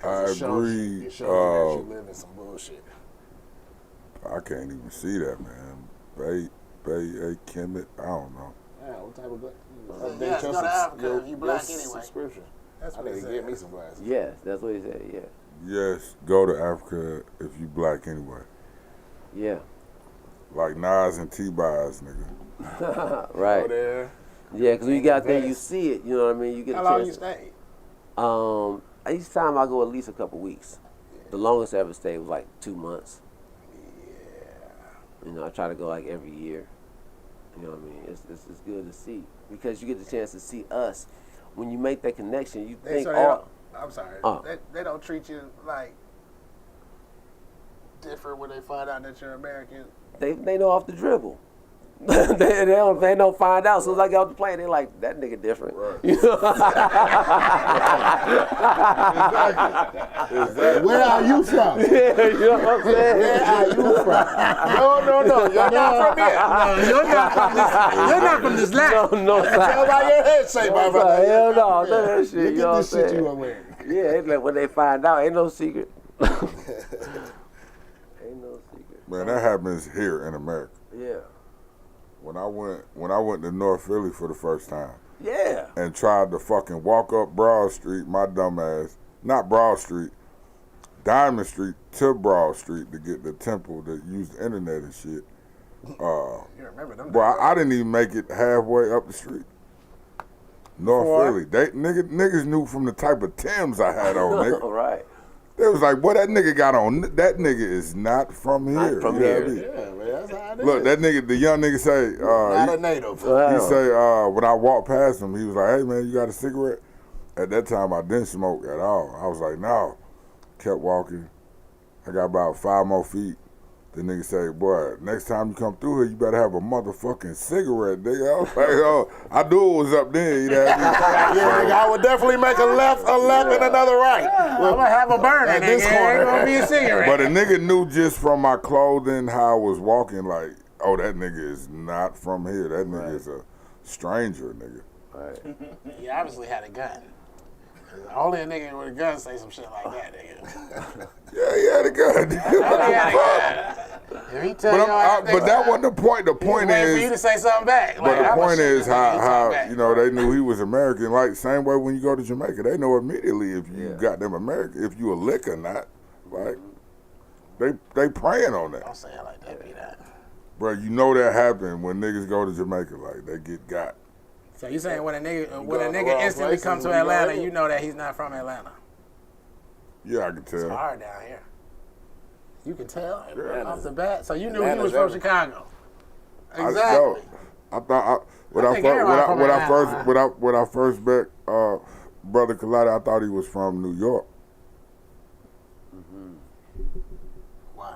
I
It shows
agree.
you that you live in some bullshit.
I can't even see that, man. Bay, Kemet, I don't know.
Yeah, what type of
Yes, go to Africa if you black anyway.
subscription.
That's
I
what
need
he
to
said.
get me some glasses.
Yes, that's what he said, yeah.
Yes, go to Africa if you black anyway.
Yeah.
Like Nas and T-Boz, nigga.
Right.
Go there.
Yeah, because when you got there, you see it. You know what I mean? You get
How
a
long
chance.
you stayed?
Each time I go at least a couple weeks. The longest I ever stayed was like 2 months. You know, I try to go like every year. You know what I mean? It's good to see because you get the chance to see us. When you make that connection, you think,
I'm sorry.
Oh.
They don't treat you like different when they find out that you're American.
they know off the dribble. they don't find out. As soon as I get off the plane, they like, that nigga different.
Right.
You know?
Exactly. Where are you from?
Yeah, you know what I'm saying?
Where are you from? No. You're not from here.
No, you're not from this. You're not from this land.
No,
Tell by your head shape, my brother.
hell no, that shit.
Look
You know
at
what I'm
this shit
saying?
you are wearing.
Yeah, it's like when they find out, ain't no secret. Ain't no secret.
Man, that happens here in America.
Yeah.
When I went to North Philly for the first time
Yeah.
and tried to fucking walk up Broad Street, my dumb ass, not Broad Street, Diamond Street to Broad Street to get the temple that used the internet and shit.
You remember them?
Boy, I didn't even make it halfway up the street. North Philly. Niggas knew from the type of Timbs I had on, nigga.
Right.
They was like, boy, that nigga got on. That nigga is not from here.
from
You know
here.
what I mean?
Yeah, man, that's how it is.
Look, that nigga, the young nigga say,
Not a native.
he say, when I walked past him, he was like, hey, man, you got a cigarette? At that time, I didn't smoke at all. I was like, no. Kept walking. I got about 5 more feet. The nigga say, boy, next time you come through here, you better have a motherfucking cigarette, nigga. I was like, oh, I knew it was up there. You know what I mean?
Yeah, nigga, I would definitely make a left, and another right.
I'm gonna have a burner.
At this
Nigga. It
corner.
ain't gonna be a cigarette.
But a nigga knew just from my clothing, how I was walking, like, oh, that nigga is not from here. That nigga is a stranger, nigga.
Right.
He obviously had a gun. Only a nigga with a gun say some shit like that, nigga.
Yeah, he had a gun.
He had a gun. If he tell
But that wasn't the point. The point
waiting for you to
is,
say something back.
but
Like,
the
I'ma
point
shoot
is
this nigga, you talk
how
back.
you know they knew he was American. Like same way when you go to Jamaica, they know immediately if you got them American, if you a lick or not. Like they praying on that,
Don't say it like that, be that.
bro. You know that happen when niggas go to Jamaica, like they get got.
So you saying when a
go in the
nigga
wrong
instantly
places
comes to
when you
Atlanta,
go in.
you know that he's not from Atlanta.
Yeah, I can
It's
tell.
hard down here. You can tell
Yeah.
off the bat. So you knew he
Atlanta's
was from
everything.
Chicago.
I
Exactly.
thought when
I
I
think
first
everybody from Atlanta.
when I first met Brother Kalada, I thought he was from New York.
Why?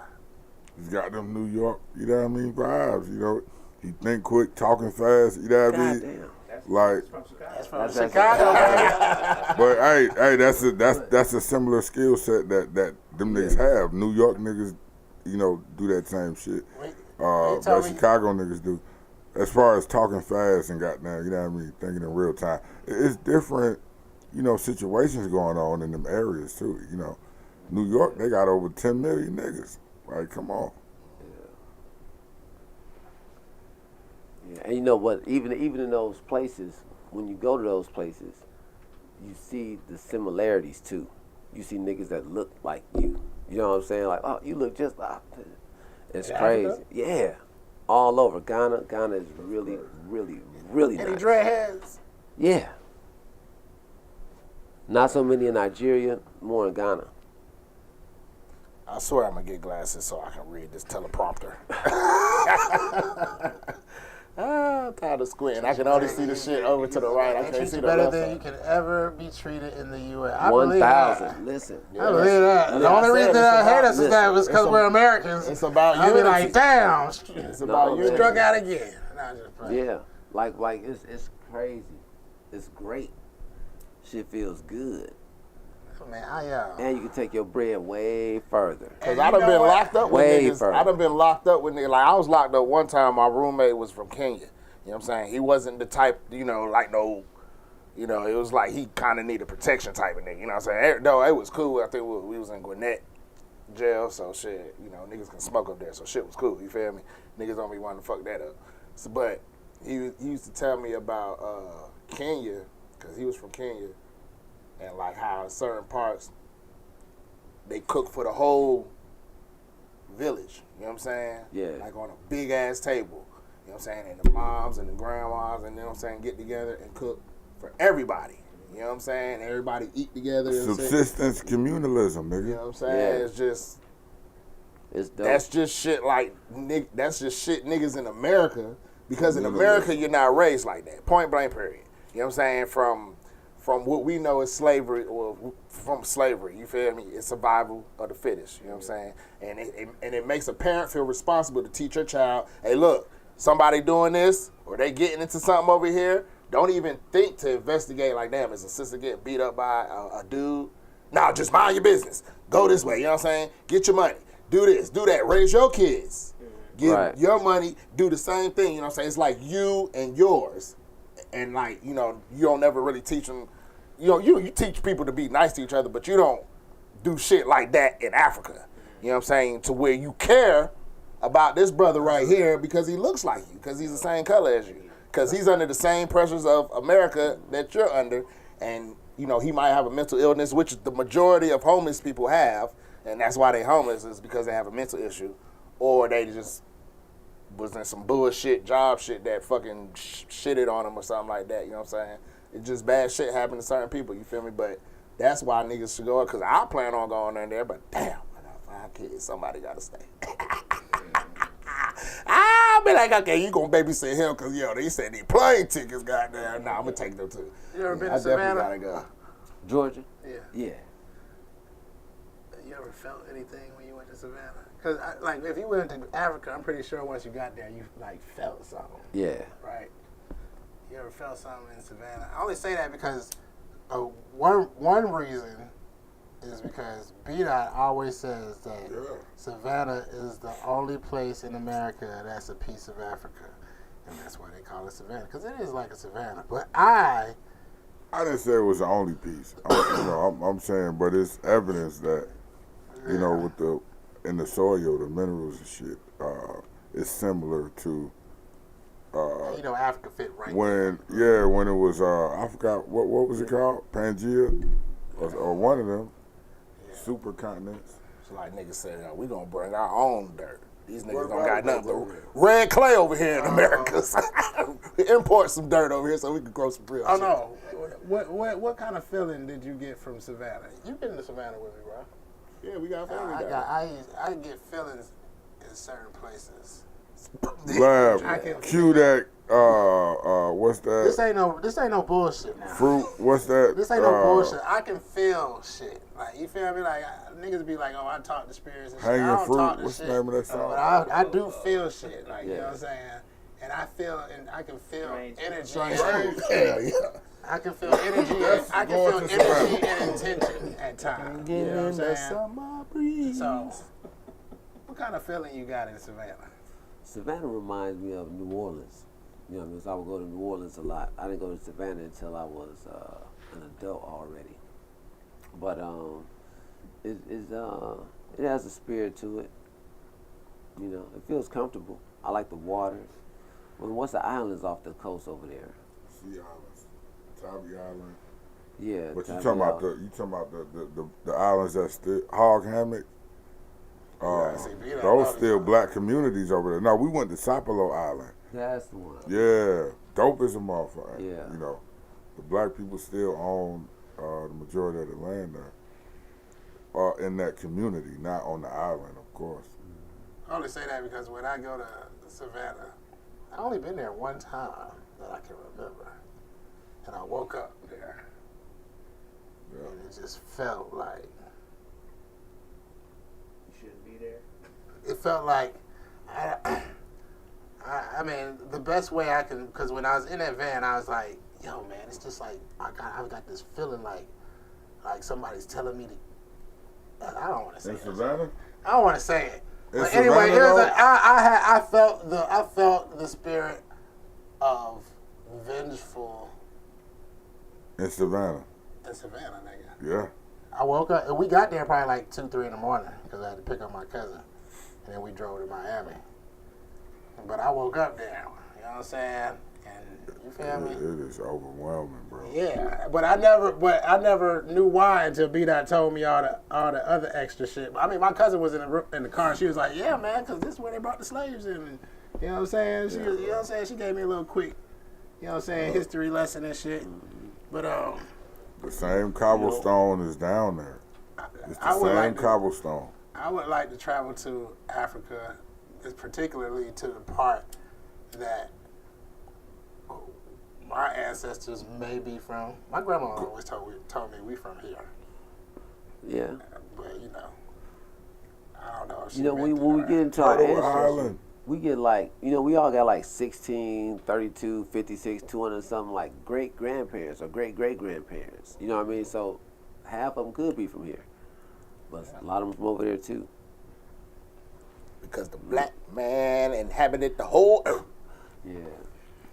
He's got them New York, you know what I mean, vibes. You know, he think quick, talking fast. You know what I mean?
Goddamn.
Like,
That's from Chicago, baby.
but hey, that's a similar skill set that them niggas have. New York niggas do that same shit.
tell
That
me-
Chicago niggas do. As far as talking fast and goddamn, you know what I mean, thinking in real time. It's different, situations going on in them areas too. New York, they got over 10 million niggas. Like, come on.
Yeah, and you know what? Even in those places, when you go to those places, you see the similarities too. You see niggas that look like you. You know what I'm saying? Like, oh, you look just like. It's
In
crazy.
Africa?
Yeah, all over Ghana. Ghana is really, really, really
Any
nice.
dreadheads?
Yeah. Not so many in Nigeria, more in Ghana.
I swear I'm gonna get glasses so I can read this teleprompter. I'm tired of squinting. I can only see the shit over to the right. I
They
can't
treat
see
you
the
better
left
than you
side.
can ever be treated in the U.S. I believe that.
1,000. Listen.
I believe that.
Yeah,
The
I
only
said
reason
it's
that I hate
about-
us is that was because
it's
we're
a-
Americans.
It's about
I'll be
unity.
like, damn,
It's about
No,
unity.
struck out again. Nah, just playing.
Yeah. Like it's crazy. It's great. Shit feels good.
Man,
And you can take your bread way further.
Cause I done been locked up with
Way
niggas.
further.
I done been locked up with niggas. Like I was locked up one time. My roommate was from Kenya. You know what I'm saying? He wasn't the type, like no, it was like he kind of needed protection type of nigga. You know what I'm saying? No, it was cool. I think we was in Gwinnett jail, so shit, niggas can smoke up there, so shit was cool. You feel me? Niggas don't be wanting to fuck that up. So, but he used to tell me about Kenya, cause he was from Kenya, and like how in certain parts they cook for the whole village. You know what I'm saying?
Yeah.
Like on a big ass table. You know what I'm saying? And the moms and the grandmas and get together and cook for everybody. You know what I'm saying? Everybody eat together. And sit.
Subsistence communalism, nigga.
You know what I'm saying?
Yeah.
It's just
It's dope.
that's just shit like that's just shit niggas in America, because in America you're not raised like that. Point blank period. You know what I'm saying? From what we know is slavery, or from slavery, you feel me? It's survival of the fittest, you know what I'm saying? And it makes a parent feel responsible to teach your child, hey, look, somebody doing this, or they getting into something over here, don't even think to investigate like, damn, is a sister getting beat up by a dude? Nah, just mind your business. Go this way, you know what I'm saying? Get your money. Do this, do that. Raise your kids. Give
Right.
your money, do the same thing, you know what I'm saying? It's like you and yours. And like, you don't never really teach them. You teach people to be nice to each other, but you don't do shit like that in Africa. You know what I'm saying? To where you care about this brother right here because he looks like you, because he's the same color as you, because he's under the same pressures of America that you're under, and he might have a mental illness, which the majority of homeless people have, and that's why they homeless, is because they have a mental issue, or they just was in some bullshit job shit that fucking shitted on them or something like that. You know what I'm saying? It's just bad shit happening to certain people. You feel me? But that's why niggas should go up, because I plan on going in there. But damn, I got 5 kids. Somebody got to stay. I'll be like, okay, you gonna babysit him because they said these plane tickets. Goddamn, nah, I'm gonna take them too.
You ever been
I
to
definitely
Savannah?
gotta go.
Georgia?
Yeah.
Yeah.
You ever felt anything when you went to Savannah? Because, if you went to Africa, I'm pretty sure once you got there, you, felt something,
Yeah.
right? You ever felt something in Savannah? I only say that because one reason is because B-Dot always says that Savannah is the only place in America that's a piece of Africa. And that's why they call it Savannah, because it is like a Savannah. But I
didn't say it was the only piece. I'm saying, but it's evidence that, with in the soil, the minerals and shit, it's similar to
Africa fit right
when it was I forgot what was it called, Pangea, or one of them supercontinents.
It's like niggas said, we gonna bring our own dirt. These niggas don't got nothing but red clay over here in America. We import some dirt over here so we can grow some real shit.
no. What kind of feeling did you get from Savannah? You've been to Savannah with me, bro.
Yeah, we got family
I
there.
get feelings in certain places.
Lab,
I can-
cue that. What's that?
This ain't no bullshit now.
Fruit. What's that?
This ain't no bullshit. I can feel shit. Like, you feel me? Like, niggas be like, oh, I talk to spirits and shit.
Hanging
I don't
fruit.
talk to
What's
shit.
the name of that song?
But I do feel shit. Like, you know
Yeah.
what I'm saying? And I can feel energy.
Hell yeah.
I can feel energy. I can feel energy and intention at times. You know what I'm saying? So, what kind of feeling you got in Savannah?
Savannah reminds me of New Orleans. You know what I mean? So I would go to New Orleans a lot. I didn't go to Savannah until I was an adult already. But it has a spirit to it. You know, it feels comfortable. I like the water. What's the islands off the coast over there?
Sea Islands, Tabby Island.
Yeah.
But you
Tabby
talking about
Island.
the islands that's still Hog Hammock. Those still black communities over there. No, we went to Sapelo Island.
That's the one.
Yeah, dope as a motherfucker.
Yeah.
You know, the black people still own the majority of the land there. In that community, not on the island, of course.
I only say that because when I go to Savannah, I only been there one time that I can remember, and I woke up there,
Yeah.
and it just felt like
You shouldn't be there.
it felt like I mean the best way I can, because when I was in that van, I was like, yo man, it's just like I've got this feeling like somebody's telling me to. I don't want to say
In
it.
Savannah?
I don't want to say it.
In
But anyway,
Savannah, though?
I felt the spirit of vengeful
In Savannah.
in Savannah, nigga.
Yeah.
I woke up and we got there probably like 2, 3 in the morning because I had to pick up my cousin, and then we drove to Miami. But I woke up there. You know what I'm saying? And you feel me?
It is overwhelming, bro.
Yeah, but I never knew why until B-Dot told me all the other extra shit. I mean, my cousin was in the car, and she was like, "Yeah, man, because this is where they brought the slaves in." And, you know what I'm saying? You know what I'm saying? She gave me a little quick, you know what I'm saying, history lesson and shit. But
The same cobblestone is down there. It's the same cobblestone.
I would like to travel to Africa, particularly to the part that my ancestors may be from. My grandma always told me we from here.
Yeah.
But, you know, I don't know if she
You know,
been
when we
through
get
that.
into our
Turtle
ancestors,
Island.
we get like, you know, we all got like 16, 32, 56, 200 something like great grandparents or great great grandparents. You know what I mean? So half of them could be from here, but a lot of them from over there too.
Because the black man inhabited the whole earth.
Yeah.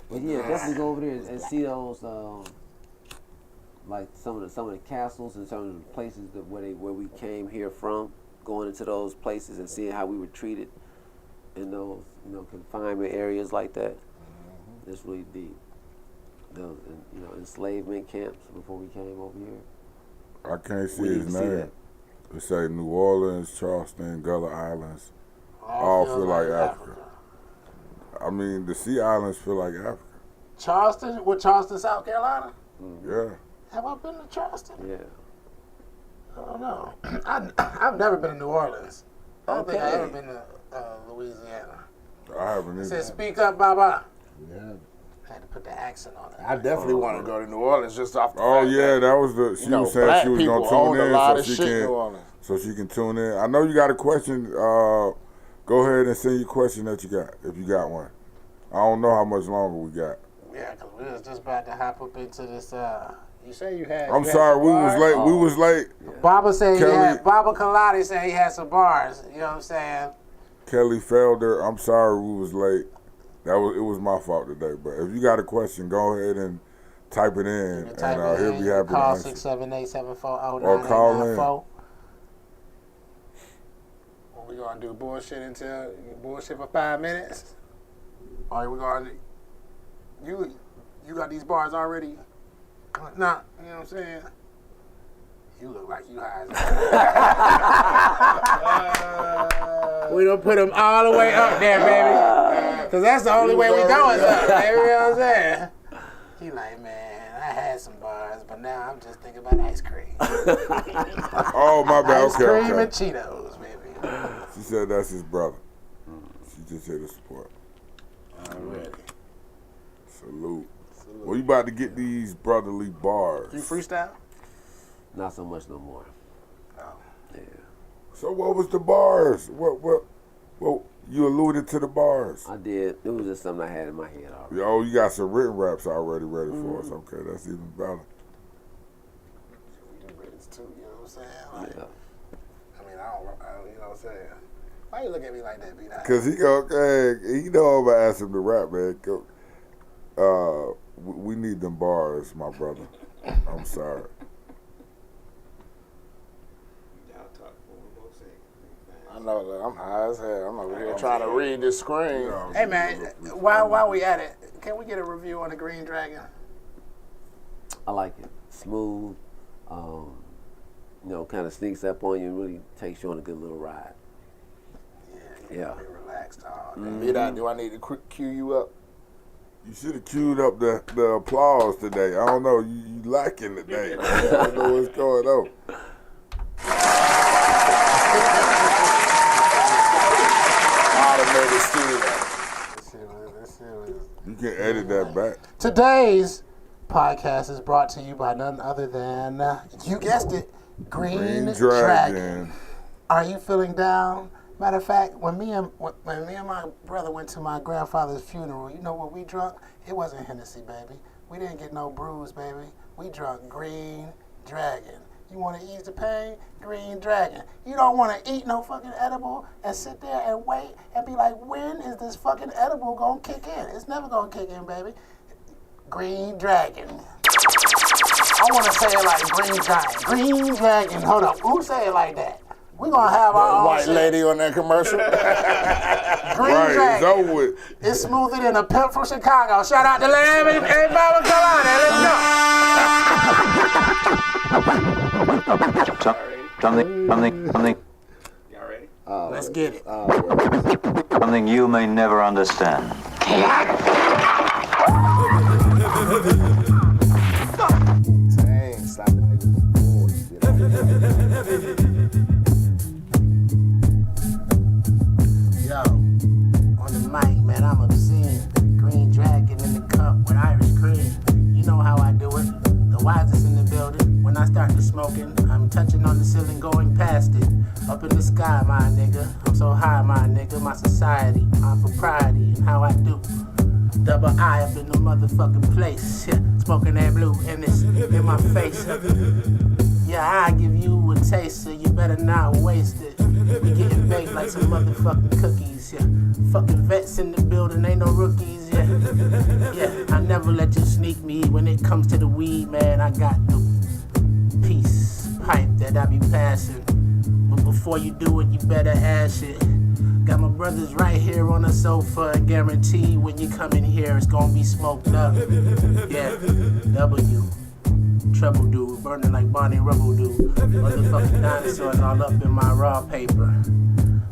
But yeah, definitely go over there and see those, like some of the castles and some of the places where we came here from. Going into those places and seeing how we were treated in those, you know, confinement areas like that. It's really deep. Those, you know, enslavement camps before we came over here.
I can't see
We
his
need to see
name.
that.
It say New Orleans, Charleston, Gullah Islands. All feel like Africa. I mean, the Sea Islands feel like Africa.
Charleston, South Carolina?
Yeah.
Have I been to Charleston?
Yeah.
I don't know. I've never been to New Orleans. I don't think I've
Okay.
ever been to Louisiana.
I haven't
It
either.
said, "Speak up, Baba."
Yeah.
I had to put the accent on it.
I definitely want to go to New Orleans just off the
Oh
fact
yeah,
that,
that was the. She
you know,
was saying
black
she was
people
gonna
own
tune
a
in
lot
so
of
she
shit in New
can
Orleans.
so she can tune in. I know you got a question. Go ahead and send your question that you got if you got one. I don't know how much longer we got.
Yeah, because we was just about to hop up into this. You say you had.
I'm
you had
sorry,
some
we was
bars?
late. We was late.
Baba said he
Kelly-
had. Baba Kaladi said he had some bars. You know what I'm saying?
Kelly Felder, I'm sorry we was late. It was my fault today. But if you got a question, go ahead and type it in,
You type
and
it
he'll
in,
be happy to
call
answer.
678-740-9894.
Or call in.
What we gonna do? Bullshit for 5 minutes? Or we gonna you got these bars already? Nah, you know what I'm saying? You look like you high as hell. We don't put them all the way up there, baby. Because that's the only way we going up, baby. You know what I'm saying? He like, man, I had some bars, but now I'm just thinking about ice cream.
Oh, my bad.
Ice
Okay,
cream
okay.
and Cheetos, baby.
She said that's his brother. She just here to support.
Already.
Salute. Well, you about to get these brotherly bars.
You freestyle?
Not so much no more.
Oh.
Yeah.
So what was the bars? What you alluded to the bars.
I did. It was just something I had in my head already.
Yo, you got some written raps already ready for us. Okay, that's even better.
We do riddance too, you know what I'm saying? Like,
Yeah.
I mean, I don't, you know what I'm saying? Why you look at me like that, B-Dot?
Cause he go, hey, you know I'm gonna ask him to rap, man. We need them bars, my brother. I'm sorry.
I know that I'm high as hell. I'm over here trying to read this screen.
Hey man, while we at it, can we get a review on the Green Dragon?
I like it. Smooth. Kind of sneaks up on you and really takes you on a good little ride. Yeah.
Be relaxed all day.
B-Dot, do I need to cue you up?
You should have queued up the applause today. I don't know, you lacking today. I don't know what's going on.
Automated studio.
You can edit that back.
Today's podcast is brought to you by none other than, you guessed it, Green Dragon. Are you feeling down? Matter of fact, when me and my brother went to my grandfather's funeral, you know what we drunk? It wasn't Hennessy, baby. We didn't get no brews, baby. We drunk Green Dragon. You want to ease the pain? Green Dragon. You don't want to eat no fucking edible and sit there and wait and be like, when is this fucking edible going to kick in? It's never going to kick in, baby. Green Dragon. I want to say it like Green Giant. Green Dragon. Hold up. Who say it like that? We're going to have our own
White
shit.
lady on that commercial.
Green
Right,
Dragon.
it's over with.
It's smoother than a pimp from Chicago. Shout out to Lamb and Baba Kalani. Let's go.
Something.
Y'all ready?
Let's get it.
Something you may never understand.
Dang, slap the nigga before.
Yo, on the mic, man, I'm obscene. Green Dragon in the cup with Irish cream. You know how I do it. The wisest in the building. When I start to smoking, I'm touching on the ceiling, going past it. Up in the sky, my nigga. I'm so high, my nigga. My society, my propriety, and how I do. Double I up in the motherfucking place. Yeah, smoking that blue and it's in my face. Yeah, I give you a taste, so you better not waste it. We getting baked like some motherfucking cookies. Yeah, fucking vets in the building, ain't no rookies. Yeah, I never let you sneak me when it comes to the weed, man. I got the peace pipe that I be passing. But before you do it, you better ash it. Got my brothers right here on the sofa, and guarantee when you come in here, it's gonna be smoked up. Yeah, W. Trouble dude, burning like Bonnie Rubble dude. Motherfucking dinosaurs all up in my raw paper.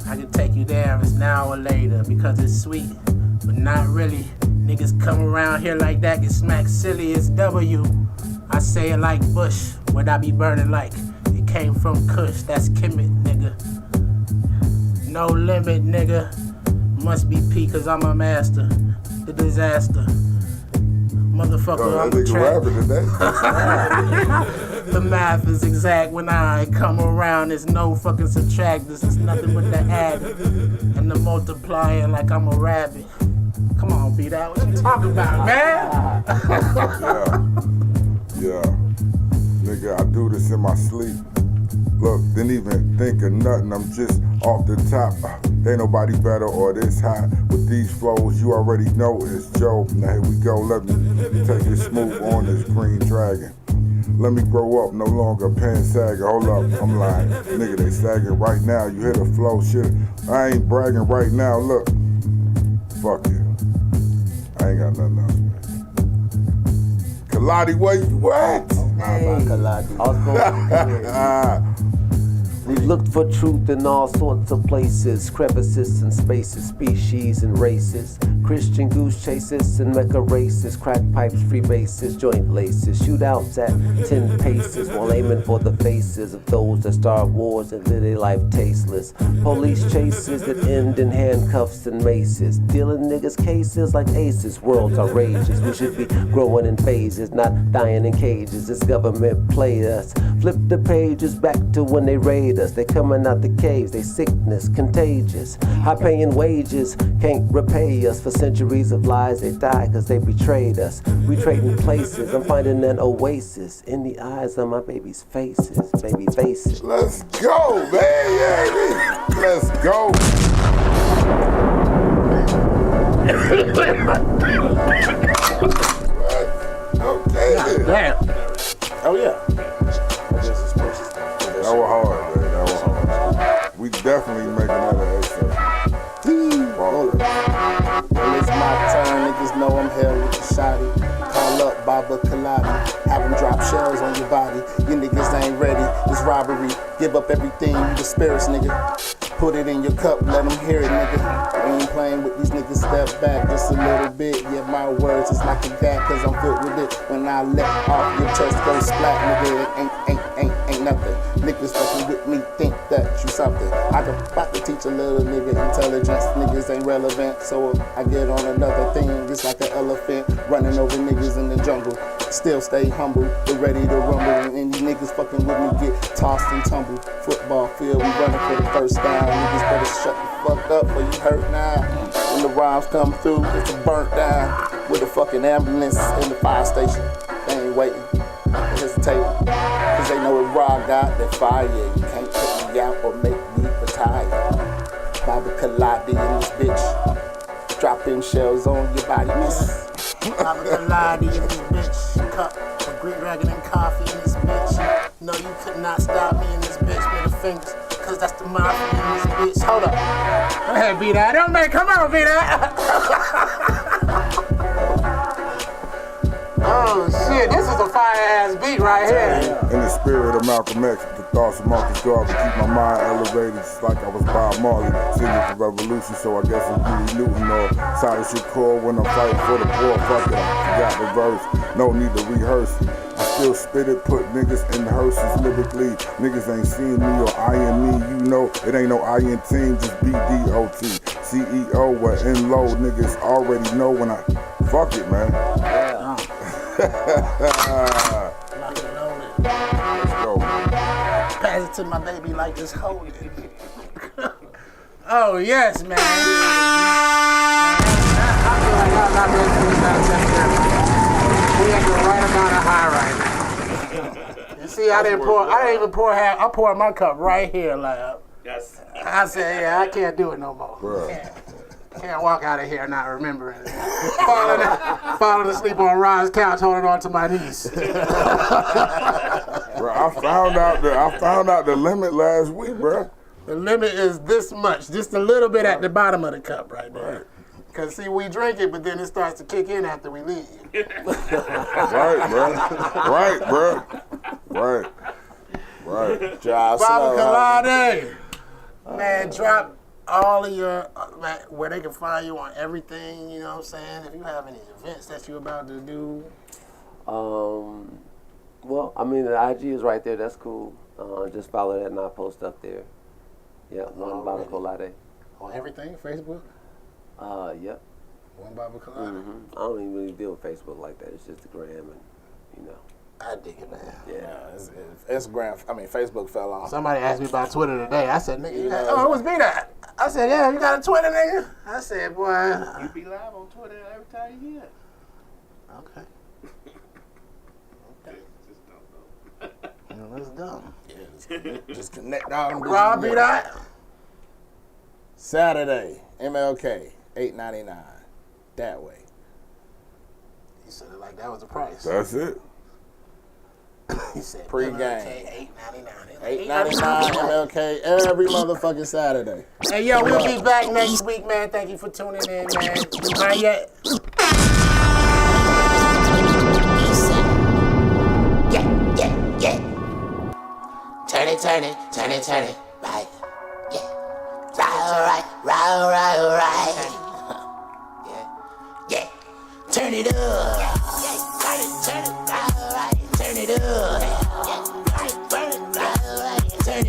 I can take you there, it's now or later, because it's sweet, but not really. Niggas come around here like that, get smacked silly, it's W. I say it like Bush, what I be burning like. It came from Kush, that's Kemet, nigga. No limit, nigga. Must be P, cause I'm a master. The disaster. Motherfucker,
Yo,
I'm
that
a
nigga
trap.
rapping today.
The math is exact when I come around. There's no fucking subtract. This is nothing but the add and the multiplying like I'm a rabbit. Come on, beat out. What you talking about, man?
Yeah. Nigga, I do this in my sleep. Look, didn't even think of nothing. I'm just off the top. Ain't nobody better or this high. With these flows, you already know it's Joe. Now here we go. Let me take it smooth on this Green Dragon. Let me grow up, no longer pen sagging. Hold up, I'm lying. Nigga, they sagging right now. You hear the flow, shit. I ain't bragging right now. Look, fuck you. I ain't got nothing else, man. Kaladi, where you at?
Hey, I was going We've looked for truth in all sorts of places, crevices and spaces, species and races, Christian goose chases and mecca races, crack pipes, free bases, joint laces, shootouts at 10 paces while aiming for the faces of those that start wars and live their life tasteless. Police chases that end in handcuffs and maces, dealing niggas cases like aces, worlds outrageous. We should be growing in phases, not dying in cages. This government played us. Flip the pages back to when they raided hate us. They coming out the caves, they sickness, contagious. High paying wages can't repay us. For centuries of lies, they died cause they betrayed us. We trading places, I'm finding an oasis in the eyes of my baby's faces, baby faces.
Let's go, man. Yeah, let's go. Okay.
Damn.
Oh yeah.
That was hard, man. That was hard. We definitely making that an extra.
Well, it's my turn. Niggas know I'm here with the shotty. Call up Baba Kaladi. Have them drop shells on your body. You niggas ain't ready. It's robbery. Give up everything. You the spirits, nigga. Put it in your cup. Let them hear it, nigga. We ain't playing with these niggas. Step back just a little bit. Yeah, my words is like a gag cause I'm filled with it. When I let off your chest go splat, nigga, it ain't nothing. Niggas fucking with me think that you something. I can about to teach a little nigga intelligence. Niggas ain't relevant, so I get on another thing. It's like an elephant running over niggas in the jungle. Still stay humble, but ready to rumble. And you niggas fucking with me get tossed and tumble. Football field, we running for the first down. Niggas better shut the fuck up or you hurt now. When the rhymes come through, it's a burnt down. With a fucking ambulance in the fire station. They ain't waiting, hesitating. Cause they know if Rob got that fire, you can't put me out or make me retire. Baba Kaladi in this bitch. Dropping shells on your body, miss.
Baba Kaladi in this bitch. Cup of Greek Dragon and coffee in this bitch. No, you could not stop me in this bitch with the fingers. Cause that's the mafia in this bitch. Hold up. Go ahead, beat that. Don't make, come on, beat that. Oh shit, this is a fire ass beat right here.
In the spirit of Malcolm X, the thoughts of Marcus Garvey keep my mind elevated, just like I was Bob Marley, singing for revolution. So I guess I'm Huey Newton or Cyrus Shakur when I'm fighting for the poor. Fuck it, I forgot the verse, no need to rehearse. I still spit it, put niggas in the hearses lyrically. Niggas ain't seen me or eyeing me, you know it ain't no I in team, just BDOT. CEO, we're in low, niggas already know when I fuck it, man.
Lock it loaded.
Let's go.
Pass it to my baby like just hold it. Oh yes, man. I feel like I'm not ready to freestyle Sunday. We at the right amount of high right now. You see, I didn't even pour half. I poured my cup right here, like.
Yes.
I said, yeah, I can't do it no more.
Bruh.
Can't walk out of here not remembering it. Falling asleep on Ron's couch, holding on to my niece.
Bro, I found out the limit last week, bro.
The limit is this much, just a little bit at the bottom of the cup right there. Cause see, we drink it, but then it starts to kick in after we leave.
Right, bro. Right.
Drive
Baba
slow,
Kaladi, man, drop all of your where they can find you on everything. You know what I'm saying? If you have any events that you're about to do.
Well, I mean, the IG is right there. That's cool. Just follow that and I'll post up there. Yeah, one Baba Kaladi.
On everything, Facebook?
Yep.
One Baba Kaladi.
I don't even really deal with Facebook like that. It's just the gram and, you know.
I dig it, man.
Yeah.
Facebook fell off.
Somebody asked me about Twitter today. I said, nigga, it was me that. I said, yeah, you got a Twitter, nigga? I said, boy.
You be live on Twitter every time you hear it.
Okay.
Just don't know.
That's dumb.
Just connect all them.
Rob, be that?
Saturday, MLK, $8.99. That way.
He said it like that was the price.
That's it.
He said
Pre-game.
$8.99.
$8.99 MLK every motherfucking Saturday.
Hey, yo, we'll be back next week, man. Thank you for tuning in, man. High Yet.
Yeah. Turn it. Right. Yeah. Right. Yeah. Turn it up. Turn it. Right. Turn it up. Turn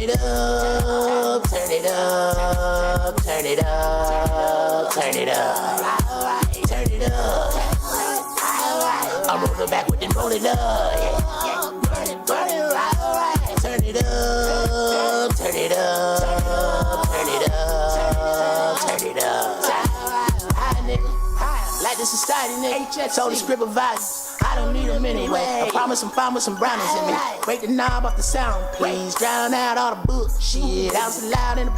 it up. I'm rolling back with it, roll it up. Burn it, right. Turn it up. Told the script of values, I don't need them anyway. I promise I'm fine with some brownies in me. Break the knob off the sound, please. Drown out all the bullshit. Out loud in the